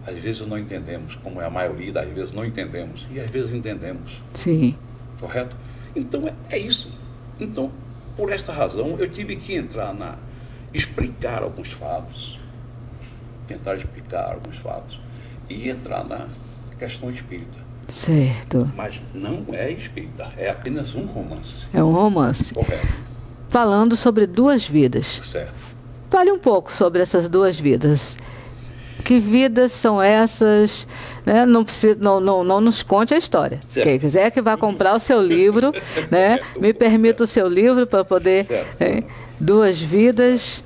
[SPEAKER 3] Às vezes não entendemos, como é a maioria das vezes não entendemos, e às vezes entendemos.
[SPEAKER 1] Sim.
[SPEAKER 3] Correto? Então é isso. Então, por esta razão, eu tive que entrar explicar alguns fatos, tentar explicar alguns fatos, e entrar na questão espírita.
[SPEAKER 1] Certo.
[SPEAKER 3] Mas não é espírita, é apenas um romance.
[SPEAKER 1] É um romance.
[SPEAKER 3] Correto.
[SPEAKER 1] Falando sobre duas vidas.
[SPEAKER 3] Certo.
[SPEAKER 1] Fale um pouco sobre essas duas vidas. Que vidas são essas? Né? Não, precisa, não nos conte a história.
[SPEAKER 3] Certo.
[SPEAKER 1] Quem quiser que vá comprar o seu livro, né? Me permita o seu livro para poder... duas vidas,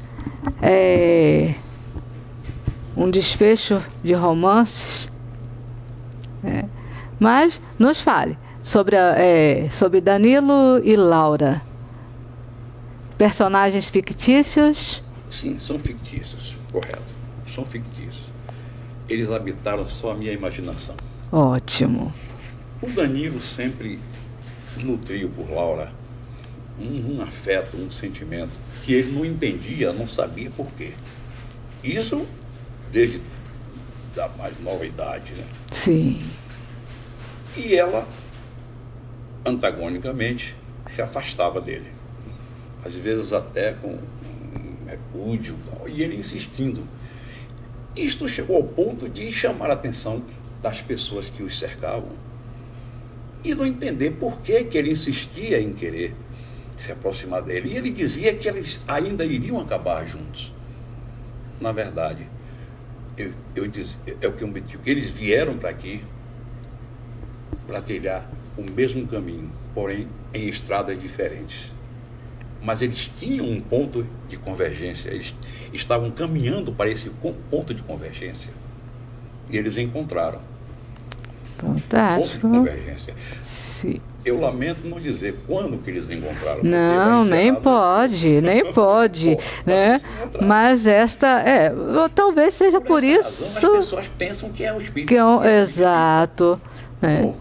[SPEAKER 1] um desfecho de romances. Mas nos fale sobre Danilo e Laura. Personagens fictícios?
[SPEAKER 3] Sim, são fictícios, correto. São fictícios. Eles habitaram só a minha imaginação.
[SPEAKER 1] Ótimo.
[SPEAKER 3] O Danilo sempre nutriu por Laura um afeto, um sentimento que ele não entendia, não sabia por quê. Isso desde a mais nova idade, né?
[SPEAKER 1] Sim.
[SPEAKER 3] E ela, antagonicamente, se afastava dele. Às vezes até com repúdio, e ele insistindo. Isto chegou ao ponto de chamar a atenção das pessoas que os cercavam e não entender por que ele insistia em querer se aproximar dele. E ele dizia que eles ainda iriam acabar juntos. Na verdade, é o que eu digo, eles vieram para aqui para trilhar o mesmo caminho, porém em estradas diferentes. Mas eles tinham um ponto de convergência, eles estavam caminhando para esse ponto de convergência. E eles encontraram.
[SPEAKER 1] Fantástico.
[SPEAKER 3] Ponto de convergência.
[SPEAKER 1] Sim.
[SPEAKER 3] Eu lamento não dizer quando que eles encontraram.
[SPEAKER 1] Não, nem pode, nem pode. Né? Mas esta, talvez seja por isso.
[SPEAKER 3] As pessoas pensam que é o espírito.
[SPEAKER 1] Exato.
[SPEAKER 3] Bom,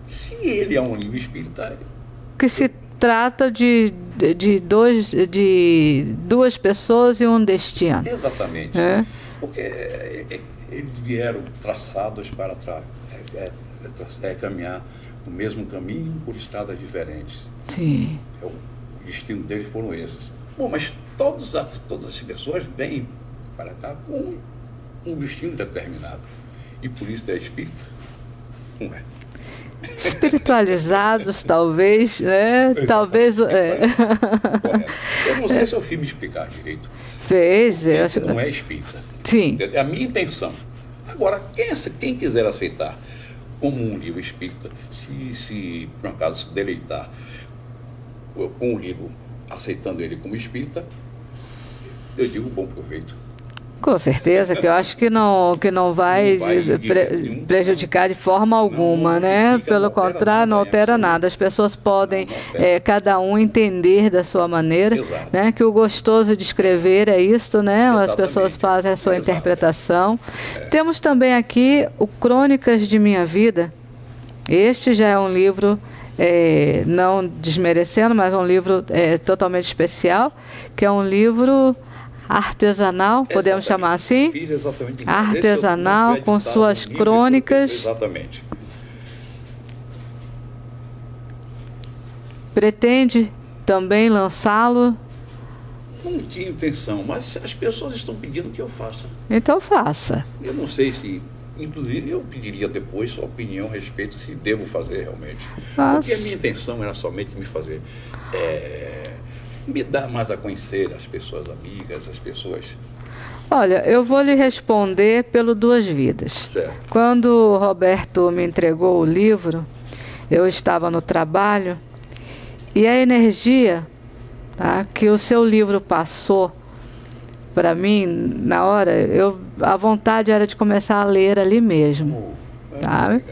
[SPEAKER 3] se ele é um livro espírita...
[SPEAKER 1] Que se trata de duas pessoas e um destino.
[SPEAKER 3] Exatamente. Porque eles vieram traçados para caminhar o mesmo caminho por estradas diferentes.
[SPEAKER 1] Sim.
[SPEAKER 3] O destino deles foram esses. Bom, mas todas as pessoas vêm para cá com um destino determinado. E por isso é espírita? Não é.
[SPEAKER 1] Espiritualizados, talvez, né? Talvez.
[SPEAKER 3] Correto. Eu não sei se eu fiz me explicar direito.
[SPEAKER 1] Fez, eu acho.
[SPEAKER 3] Não é espírita.
[SPEAKER 1] Sim.
[SPEAKER 3] É a minha intenção. Agora, quem quiser aceitar como um livro espírita, se por um acaso se deleitar com o livro, aceitando ele como espírita, eu digo bom proveito. Com
[SPEAKER 1] certeza, que eu acho que não vai prejudicar de forma alguma, né? Pelo contrário, não altera nada. As pessoas podem, cada um entender da sua maneira, né? Que o gostoso de escrever é isto, né? As pessoas fazem a sua interpretação. Temos também aqui o Crônicas de Minha Vida. Este já é um livro, não desmerecendo, mas um livro totalmente especial, que é um livro artesanal, podemos chamar assim?
[SPEAKER 3] Fiz exatamente.
[SPEAKER 1] Artesanal, com suas crônicas.
[SPEAKER 3] Exatamente.
[SPEAKER 1] Pretende também lançá-lo?
[SPEAKER 3] Não tinha intenção, mas as pessoas estão pedindo que eu faça.
[SPEAKER 1] Então faça.
[SPEAKER 3] Eu não sei se... Inclusive, eu pediria depois sua opinião a respeito se devo fazer realmente. Porque a minha intenção era somente me fazer... me dar mais a conhecer as pessoas amigas, as pessoas...
[SPEAKER 1] Olha, eu vou lhe responder pelo Duas Vidas.
[SPEAKER 3] Certo.
[SPEAKER 1] Quando o Roberto me entregou o livro, eu estava no trabalho e a energia, tá, que o seu livro passou para mim, na hora, a vontade era de começar a ler ali mesmo. Sabe?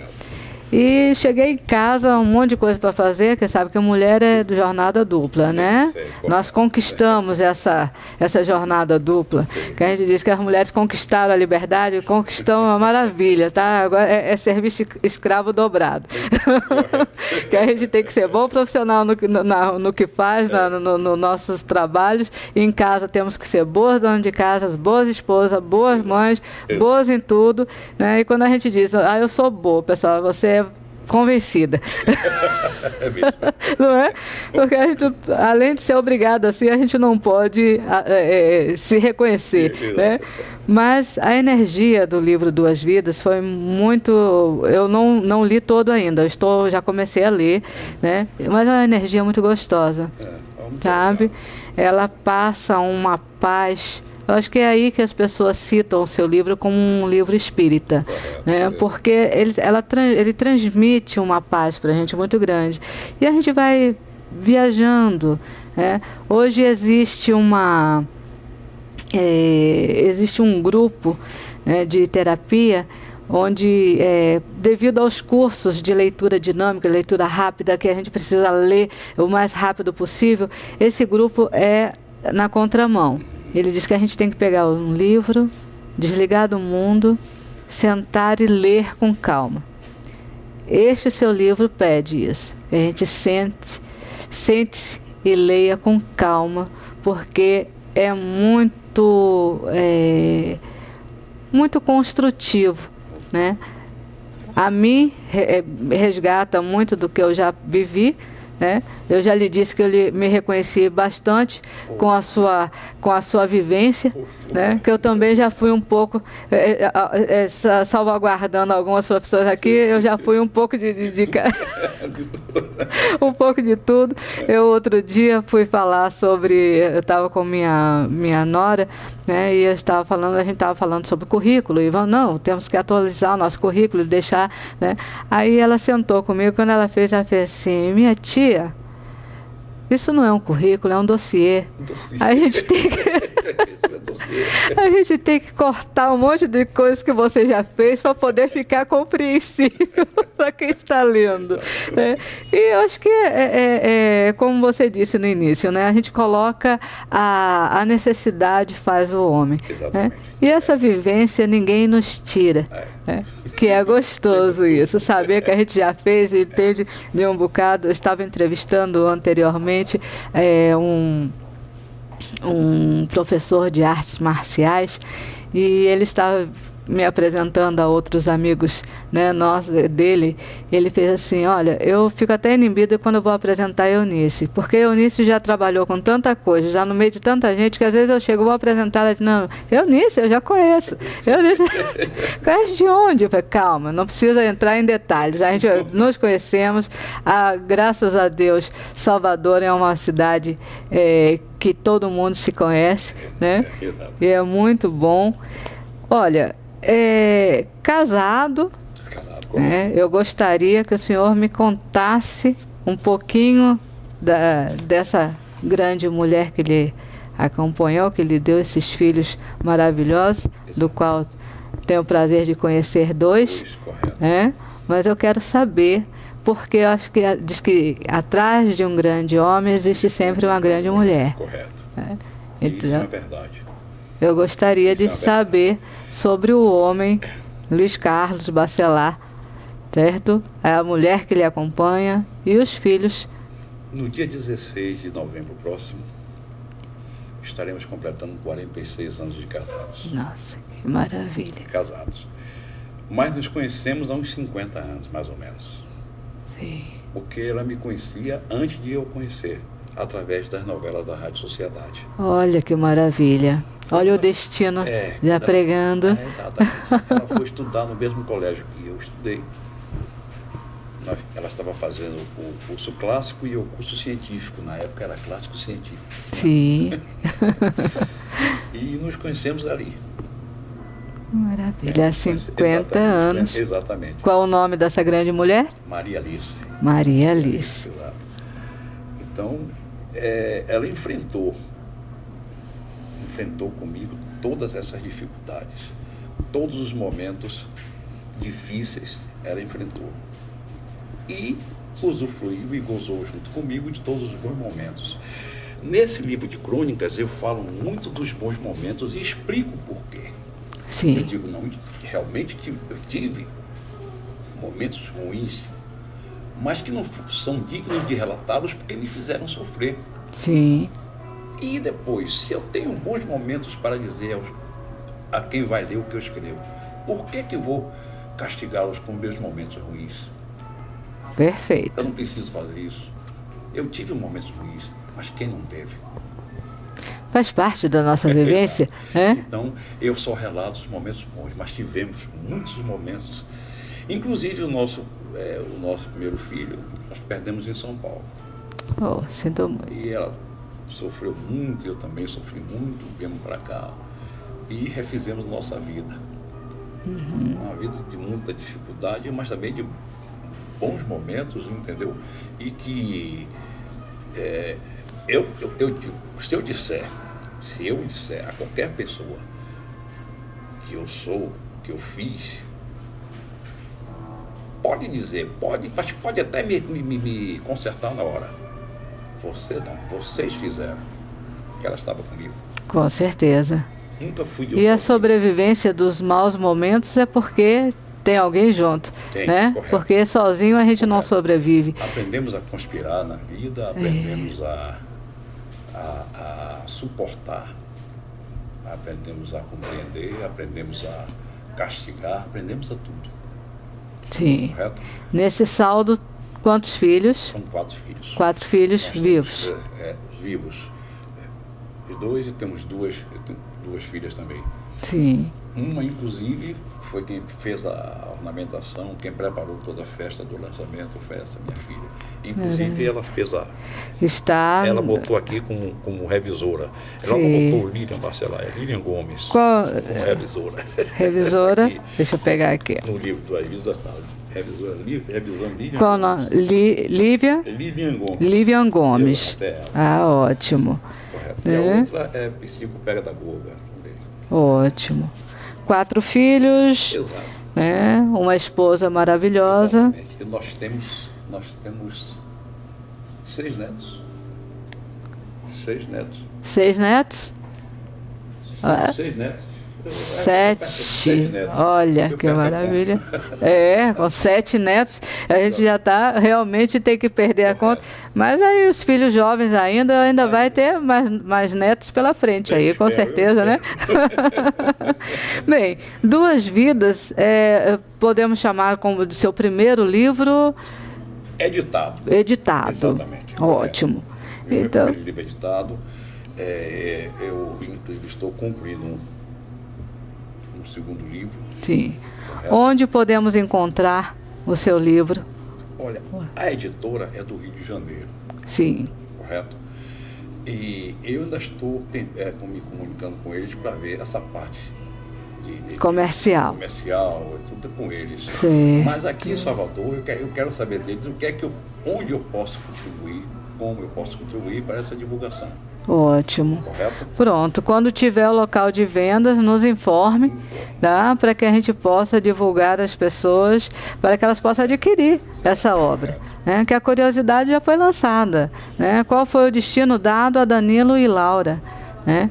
[SPEAKER 1] E cheguei em casa, um monte de coisa para fazer, que sabe que a mulher é de jornada dupla, né? Nós conquistamos essa jornada dupla, que a gente diz que as mulheres conquistaram a liberdade, conquistam a maravilha, tá? Agora é serviço escravo dobrado. Que a gente tem que ser bom profissional no que faz, nos nossos trabalhos, e em casa temos que ser boas donas de casa, boas esposas, boas mães, boas em tudo, né? E quando a gente diz, eu sou boa, pessoal, você é convencida.
[SPEAKER 3] É mesmo.
[SPEAKER 1] Não é? Porque a gente, além de ser obrigada assim, a gente não pode se reconhecer, né? Mas a energia do livro Duas Vidas foi muito... Eu não li todo ainda, já comecei a ler, né? Mas é uma energia muito gostosa, sabe? Ela passa uma paz... Eu acho que é aí que as pessoas citam o seu livro como um livro espírita, né? Porque ele transmite uma paz para a gente muito grande. E a gente vai viajando, né? Hoje existe um grupo, né, de terapia, onde, devido aos cursos de leitura dinâmica, leitura rápida, que a gente precisa ler o mais rápido possível, esse grupo é na contramão. Ele diz que a gente tem que pegar um livro, desligar do mundo, sentar e ler com calma. Este seu livro pede isso. Que a gente sente-se e leia com calma, porque é muito construtivo, né? A mim resgata muito do que eu já vivi, né? Eu já lhe disse que eu me reconheci bastante com a sua vivência, né? Que eu também já fui um pouco, salvaguardando algumas profissões aqui, eu já fui um pouco um pouco de tudo. Eu outro dia fui falar sobre, eu estava com minha nora, né? E a gente estava falando sobre currículo, e não, temos que atualizar o nosso currículo e deixar, né? Aí ela sentou comigo, quando ela fez assim, minha tia, isso não é um currículo, é um dossiê. A gente tem que cortar um monte de coisas que você já fez para poder ficar compreensível para quem está lendo, né? E eu acho que como você disse no início, né? A gente coloca a necessidade faz o homem, né? E essa vivência ninguém nos tira, né? Que é gostoso isso, saber que a gente já fez e entende de um bocado. Eu estava entrevistando anteriormente um professor de artes marciais, e ele estava me apresentando a outros amigos, né, dele. Ele fez assim, olha, eu fico até inibida quando eu vou apresentar a Eunice, porque a Eunice já trabalhou com tanta coisa, já no meio de tanta gente, que às vezes eu chego, vou apresentar, ela diz, não, Eunice, eu já conheço. Eunice, conhece de onde? Eu falei, calma, não precisa entrar em detalhes, a gente nos conhecemos, graças a Deus, Salvador é uma cidade que todo mundo se conhece, né? E é muito bom. Olha, casado, né? Eu gostaria que o senhor me contasse um pouquinho dessa grande mulher que lhe acompanhou, que lhe deu esses filhos maravilhosos, do qual tenho o prazer de conhecer dois, né? Mas eu quero saber, porque eu acho que diz que atrás de um grande homem existe sempre uma grande mulher.
[SPEAKER 3] Correto.
[SPEAKER 1] Né?
[SPEAKER 3] Então, isso é verdade.
[SPEAKER 1] Eu gostaria de saber sobre o homem Luiz Carlos Bacelar, certo? A mulher que lhe acompanha e os filhos.
[SPEAKER 3] No dia 16 de novembro próximo, estaremos completando 46 anos de casados.
[SPEAKER 1] Nossa, que maravilha.
[SPEAKER 3] Casados. Mas nos conhecemos há uns 50 anos, mais ou menos.
[SPEAKER 1] Sim.
[SPEAKER 3] Porque ela me conhecia antes de eu conhecer, através das novelas da Rádio Sociedade.
[SPEAKER 1] Olha que maravilha. Olha o destino já pregando.
[SPEAKER 3] Exatamente. Ela foi estudar no mesmo colégio que eu estudei. Ela estava fazendo o curso clássico e o curso científico. Na época era clássico científico.
[SPEAKER 1] Sim.
[SPEAKER 3] E nos conhecemos ali.
[SPEAKER 1] Maravilha. Há 50 anos.
[SPEAKER 3] Exatamente.
[SPEAKER 1] Qual o nome dessa grande mulher?
[SPEAKER 3] Maria Alice.
[SPEAKER 1] Maria Alice.
[SPEAKER 3] Exato. Então, ela enfrentou comigo todas essas dificuldades. Todos os momentos difíceis ela enfrentou. e usufruiu e gozou junto comigo de todos os bons momentos. Nesse livro de crônicas eu falo muito dos bons momentos e explico por quê.
[SPEAKER 1] Sim.
[SPEAKER 3] Eu digo, não, realmente eu tive momentos ruins, mas que não são dignos de relatá-los porque me fizeram sofrer.
[SPEAKER 1] Sim.
[SPEAKER 3] E depois, se eu tenho bons momentos para dizer a quem vai ler o que eu escrevo, por que eu vou castigá-los com meus momentos ruins?
[SPEAKER 1] Perfeito.
[SPEAKER 3] Eu não preciso fazer isso. Eu tive momentos ruins, mas quem não teve?
[SPEAKER 1] Faz parte da nossa vivência, né?
[SPEAKER 3] Então, eu só relato os momentos bons, mas tivemos muitos momentos. Inclusive o nosso primeiro filho, nós perdemos em São Paulo.
[SPEAKER 1] Oh, sinto muito.
[SPEAKER 3] E ela sofreu muito, eu também sofri muito, viemos para cá e refizemos nossa vida. Uma vida de muita dificuldade, mas também de bons momentos, entendeu? E que eu digo, se eu disser a qualquer pessoa que eu sou, que eu fiz, pode dizer, mas pode até me consertar na hora. Você não, vocês fizeram, que ela estava comigo.
[SPEAKER 1] Com certeza.
[SPEAKER 3] Nunca fui eu.
[SPEAKER 1] E a sobrevivência dos maus momentos é porque tem alguém junto, né?
[SPEAKER 3] Correto.
[SPEAKER 1] Porque sozinho a gente não sobrevive.
[SPEAKER 3] Aprendemos a conspirar na vida, aprendemos a suportar, aprendemos a compreender, aprendemos a castigar, aprendemos a tudo.
[SPEAKER 1] Sim.
[SPEAKER 3] Correto?
[SPEAKER 1] Nesse saldo, quantos filhos?
[SPEAKER 3] São 4 filhos.
[SPEAKER 1] 4 filhos
[SPEAKER 3] Nós
[SPEAKER 1] vivos.
[SPEAKER 3] temos, vivos. Os 2 e temos duas filhas também.
[SPEAKER 1] Sim.
[SPEAKER 3] Uma, inclusive, foi quem fez a ornamentação, quem preparou toda a festa do lançamento, foi essa minha filha. Inclusive, ela fez ela botou aqui como revisora. Ela não botou Lilian Bacelar, é Lilian Gomes como revisora.
[SPEAKER 1] Revisora, deixa eu pegar aqui.
[SPEAKER 3] No livro do Avisa está revisão Lilian
[SPEAKER 1] Qual o nome? Lilian
[SPEAKER 3] Gomes.
[SPEAKER 1] Lilian Gomes. Ah, ótimo.
[SPEAKER 3] Correto. E a outra é Psicopedagoga também.
[SPEAKER 1] Ótimo. 4 filhos.
[SPEAKER 3] Exato.
[SPEAKER 1] Né? Uma esposa maravilhosa.
[SPEAKER 3] Exatamente. E nós temos 6 netos. 6 netos.
[SPEAKER 1] 6 netos?
[SPEAKER 3] 6 netos.
[SPEAKER 1] 7. Olha que maravilha. Com 7 netos, a gente já está, realmente tem que perder a conta. Mas aí os filhos jovens ainda vai ter mais netos pela frente aí, com certeza, né? Bem, Duas Vidas, podemos chamar como do seu primeiro livro?
[SPEAKER 3] Editado.
[SPEAKER 1] Exatamente. Ótimo.
[SPEAKER 3] Então, meu primeiro livro editado. Eu, inclusive, estou concluindo um segundo livro.
[SPEAKER 1] Sim. Correto? Onde podemos encontrar o seu livro?
[SPEAKER 3] Olha, a editora é do Rio de Janeiro.
[SPEAKER 1] Sim.
[SPEAKER 3] Correto? E eu ainda estou me comunicando com eles para ver essa parte
[SPEAKER 1] comercial,
[SPEAKER 3] tudo com eles.
[SPEAKER 1] Sim.
[SPEAKER 3] Mas aqui em Salvador, eu quero saber deles onde eu posso contribuir, como eu posso contribuir para essa divulgação.
[SPEAKER 1] Ótimo.
[SPEAKER 3] Correto?
[SPEAKER 1] Pronto. Quando tiver o local de vendas, nos informe, tá? Para que a gente possa divulgar as pessoas, para que elas possam adquirir essa obra. Né? Que a curiosidade já foi lançada. Né? Qual foi o destino dado a Danilo e Laura? Né?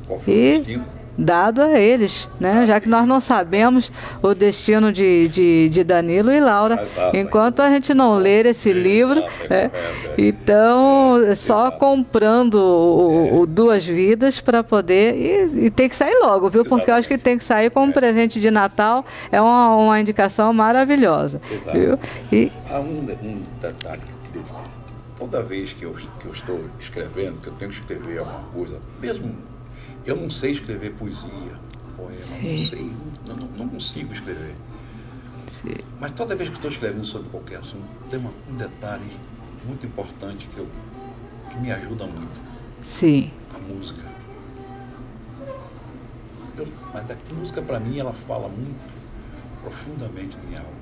[SPEAKER 3] Qual foi o destino?
[SPEAKER 1] Dado a eles, né? Já que nós não sabemos o destino de Danilo e Laura, enquanto a gente não ler esse livro, então só comprando o Duas Vidas para poder, e tem que sair logo, viu? Porque eu acho que tem que sair como presente de Natal, é uma indicação maravilhosa. Viu? E
[SPEAKER 3] há um detalhe que eu queria dizer. Toda vez que eu estou escrevendo, que eu tenho que escrever alguma coisa, mesmo eu não sei escrever poesia, poema, não sei, não consigo escrever.
[SPEAKER 1] Sim.
[SPEAKER 3] Mas toda vez que estou escrevendo sobre qualquer assunto, tem um detalhe muito importante que me ajuda muito.
[SPEAKER 1] Sim.
[SPEAKER 3] A música. Mas a música, para mim, ela fala muito profundamente na minha alma.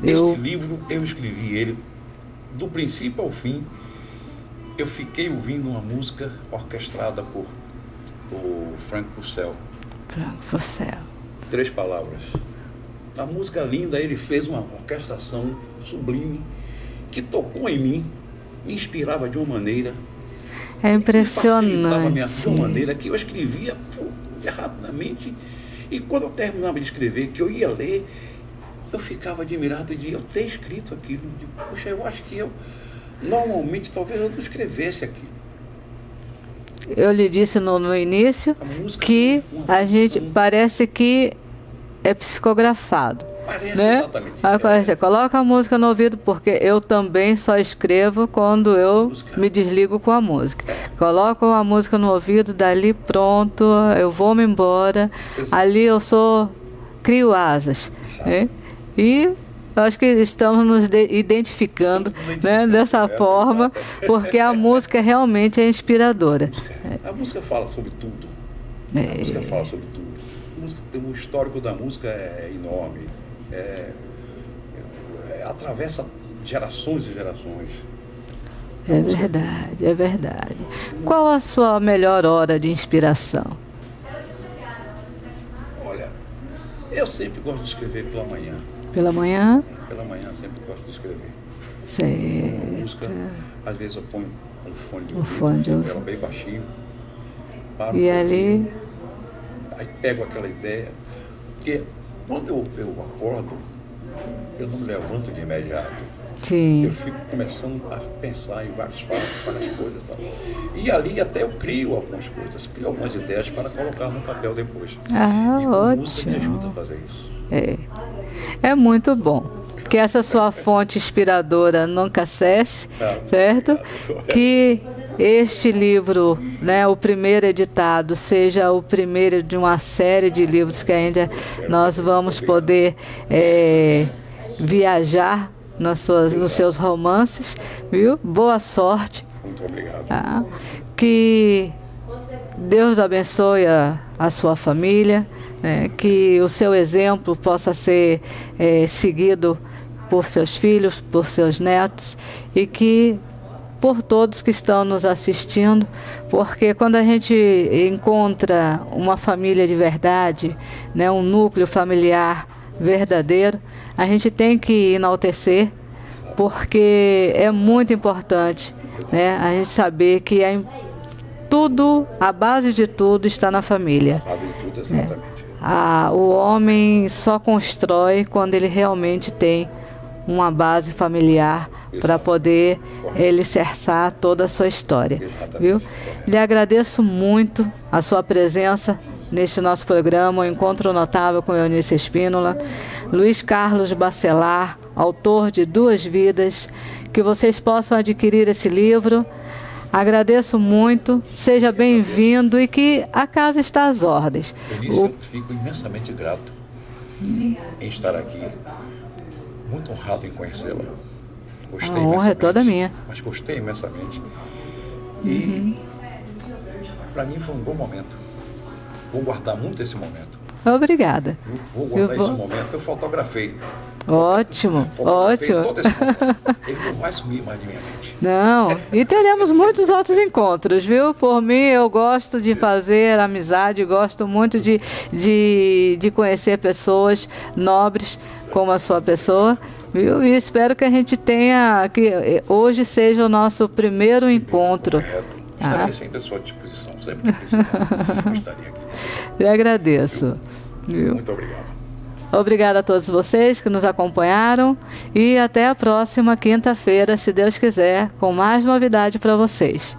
[SPEAKER 3] Esse livro, eu escrevi ele do princípio ao fim. Eu fiquei ouvindo uma música orquestrada por Frank Purcell.
[SPEAKER 1] Frank Purcell.
[SPEAKER 3] 3 palavras. A música linda, ele fez uma orquestração sublime que tocou em mim, me inspirava de uma maneira.
[SPEAKER 1] É impressionante.
[SPEAKER 3] Me facilitava de uma maneira que eu escrevia rapidamente. E quando eu terminava de escrever, que eu ia ler, eu ficava admirado de eu ter escrito aquilo. Poxa, eu acho que eu, normalmente, talvez eu não escrevesse aquilo.
[SPEAKER 1] Eu lhe disse no início que a gente parece que é psicografado.
[SPEAKER 3] Parece,
[SPEAKER 1] né?
[SPEAKER 3] Exatamente.
[SPEAKER 1] Você coloca a música no ouvido, porque eu também só escrevo quando eu me desligo com a música. Coloco a música no ouvido, dali pronto, eu vou-me embora.
[SPEAKER 3] Exato.
[SPEAKER 1] Ali eu crio asas. Né? E eu acho que estamos nos identificando, né, dessa forma, porque a música realmente é inspiradora.
[SPEAKER 3] A música fala sobre tudo. A música fala sobre tudo. O histórico da música é enorme. Atravessa gerações e gerações.
[SPEAKER 1] É verdade, é verdade. Qual a sua melhor hora de inspiração?
[SPEAKER 3] Olha, eu sempre gosto de escrever pela manhã.
[SPEAKER 1] Pela manhã?
[SPEAKER 3] Pela manhã eu sempre gosto de escrever.
[SPEAKER 1] Certo.
[SPEAKER 3] Música, às vezes eu ponho um fone de
[SPEAKER 1] ouvido,
[SPEAKER 3] ela bem baixinho. Paro
[SPEAKER 1] e ali...
[SPEAKER 3] Aí pego aquela ideia. Porque quando eu acordo, eu não me levanto de imediato.
[SPEAKER 1] Sim.
[SPEAKER 3] Eu fico começando a pensar em vários fatos, várias coisas. Tal. E ali até eu crio algumas coisas, crio algumas ideias para colocar no papel depois.
[SPEAKER 1] Ah,
[SPEAKER 3] e
[SPEAKER 1] ótimo.
[SPEAKER 3] A música me ajuda a fazer isso.
[SPEAKER 1] É muito bom. Que essa sua fonte inspiradora nunca cesse, certo? Que este livro, né, o primeiro editado, seja o primeiro de uma série de livros que ainda nós vamos poder viajar nos seus romances, viu? Boa sorte.
[SPEAKER 3] Muito obrigado.
[SPEAKER 1] Tá? Que Deus abençoe a sua família, né? Que o seu exemplo possa ser seguido por seus filhos, por seus netos e que por todos que estão nos assistindo, porque quando a gente encontra uma família de verdade, né, um núcleo familiar verdadeiro, a gente tem que enaltecer, porque é muito importante, né, a gente saber que a base de tudo está na família.
[SPEAKER 3] A virtude, exatamente.
[SPEAKER 1] O homem só constrói quando ele realmente tem uma base familiar para poder alicerçar toda a sua história. Viu? Lhe agradeço muito a sua presença neste nosso programa, o Encontro Notável com Eunice Espínola. Luiz Carlos Bacelar, autor de 2 Vidas, que vocês possam adquirir esse livro. Agradeço muito, seja bem-vindo e que a casa está às ordens.
[SPEAKER 3] Eu fico imensamente grato em estar aqui. Muito honrado em conhecê-la. Gostei
[SPEAKER 1] a honra é toda minha.
[SPEAKER 3] Mas gostei imensamente. E para mim foi um bom momento. Vou guardar muito esse momento.
[SPEAKER 1] Obrigada.
[SPEAKER 3] Vou guardar esse momento. Eu fotografei.
[SPEAKER 1] Ótimo, ótimo.
[SPEAKER 3] Todo esse momento. Ele não vai sumir mais de minha mente.
[SPEAKER 1] Não, e teremos muitos outros encontros, viu? Por mim, eu gosto de fazer amizade, gosto muito de conhecer pessoas nobres como a sua pessoa, viu? E espero que a gente tenha, que hoje seja o nosso primeiro encontro.
[SPEAKER 3] Correto. Estarei sempre à sua disposição, sempre que precisar. Eu estaria aqui.
[SPEAKER 1] Eu agradeço. Viu?
[SPEAKER 3] Muito obrigado.
[SPEAKER 1] Obrigada a todos vocês que nos acompanharam e até a próxima quinta-feira, se Deus quiser, com mais novidade para vocês.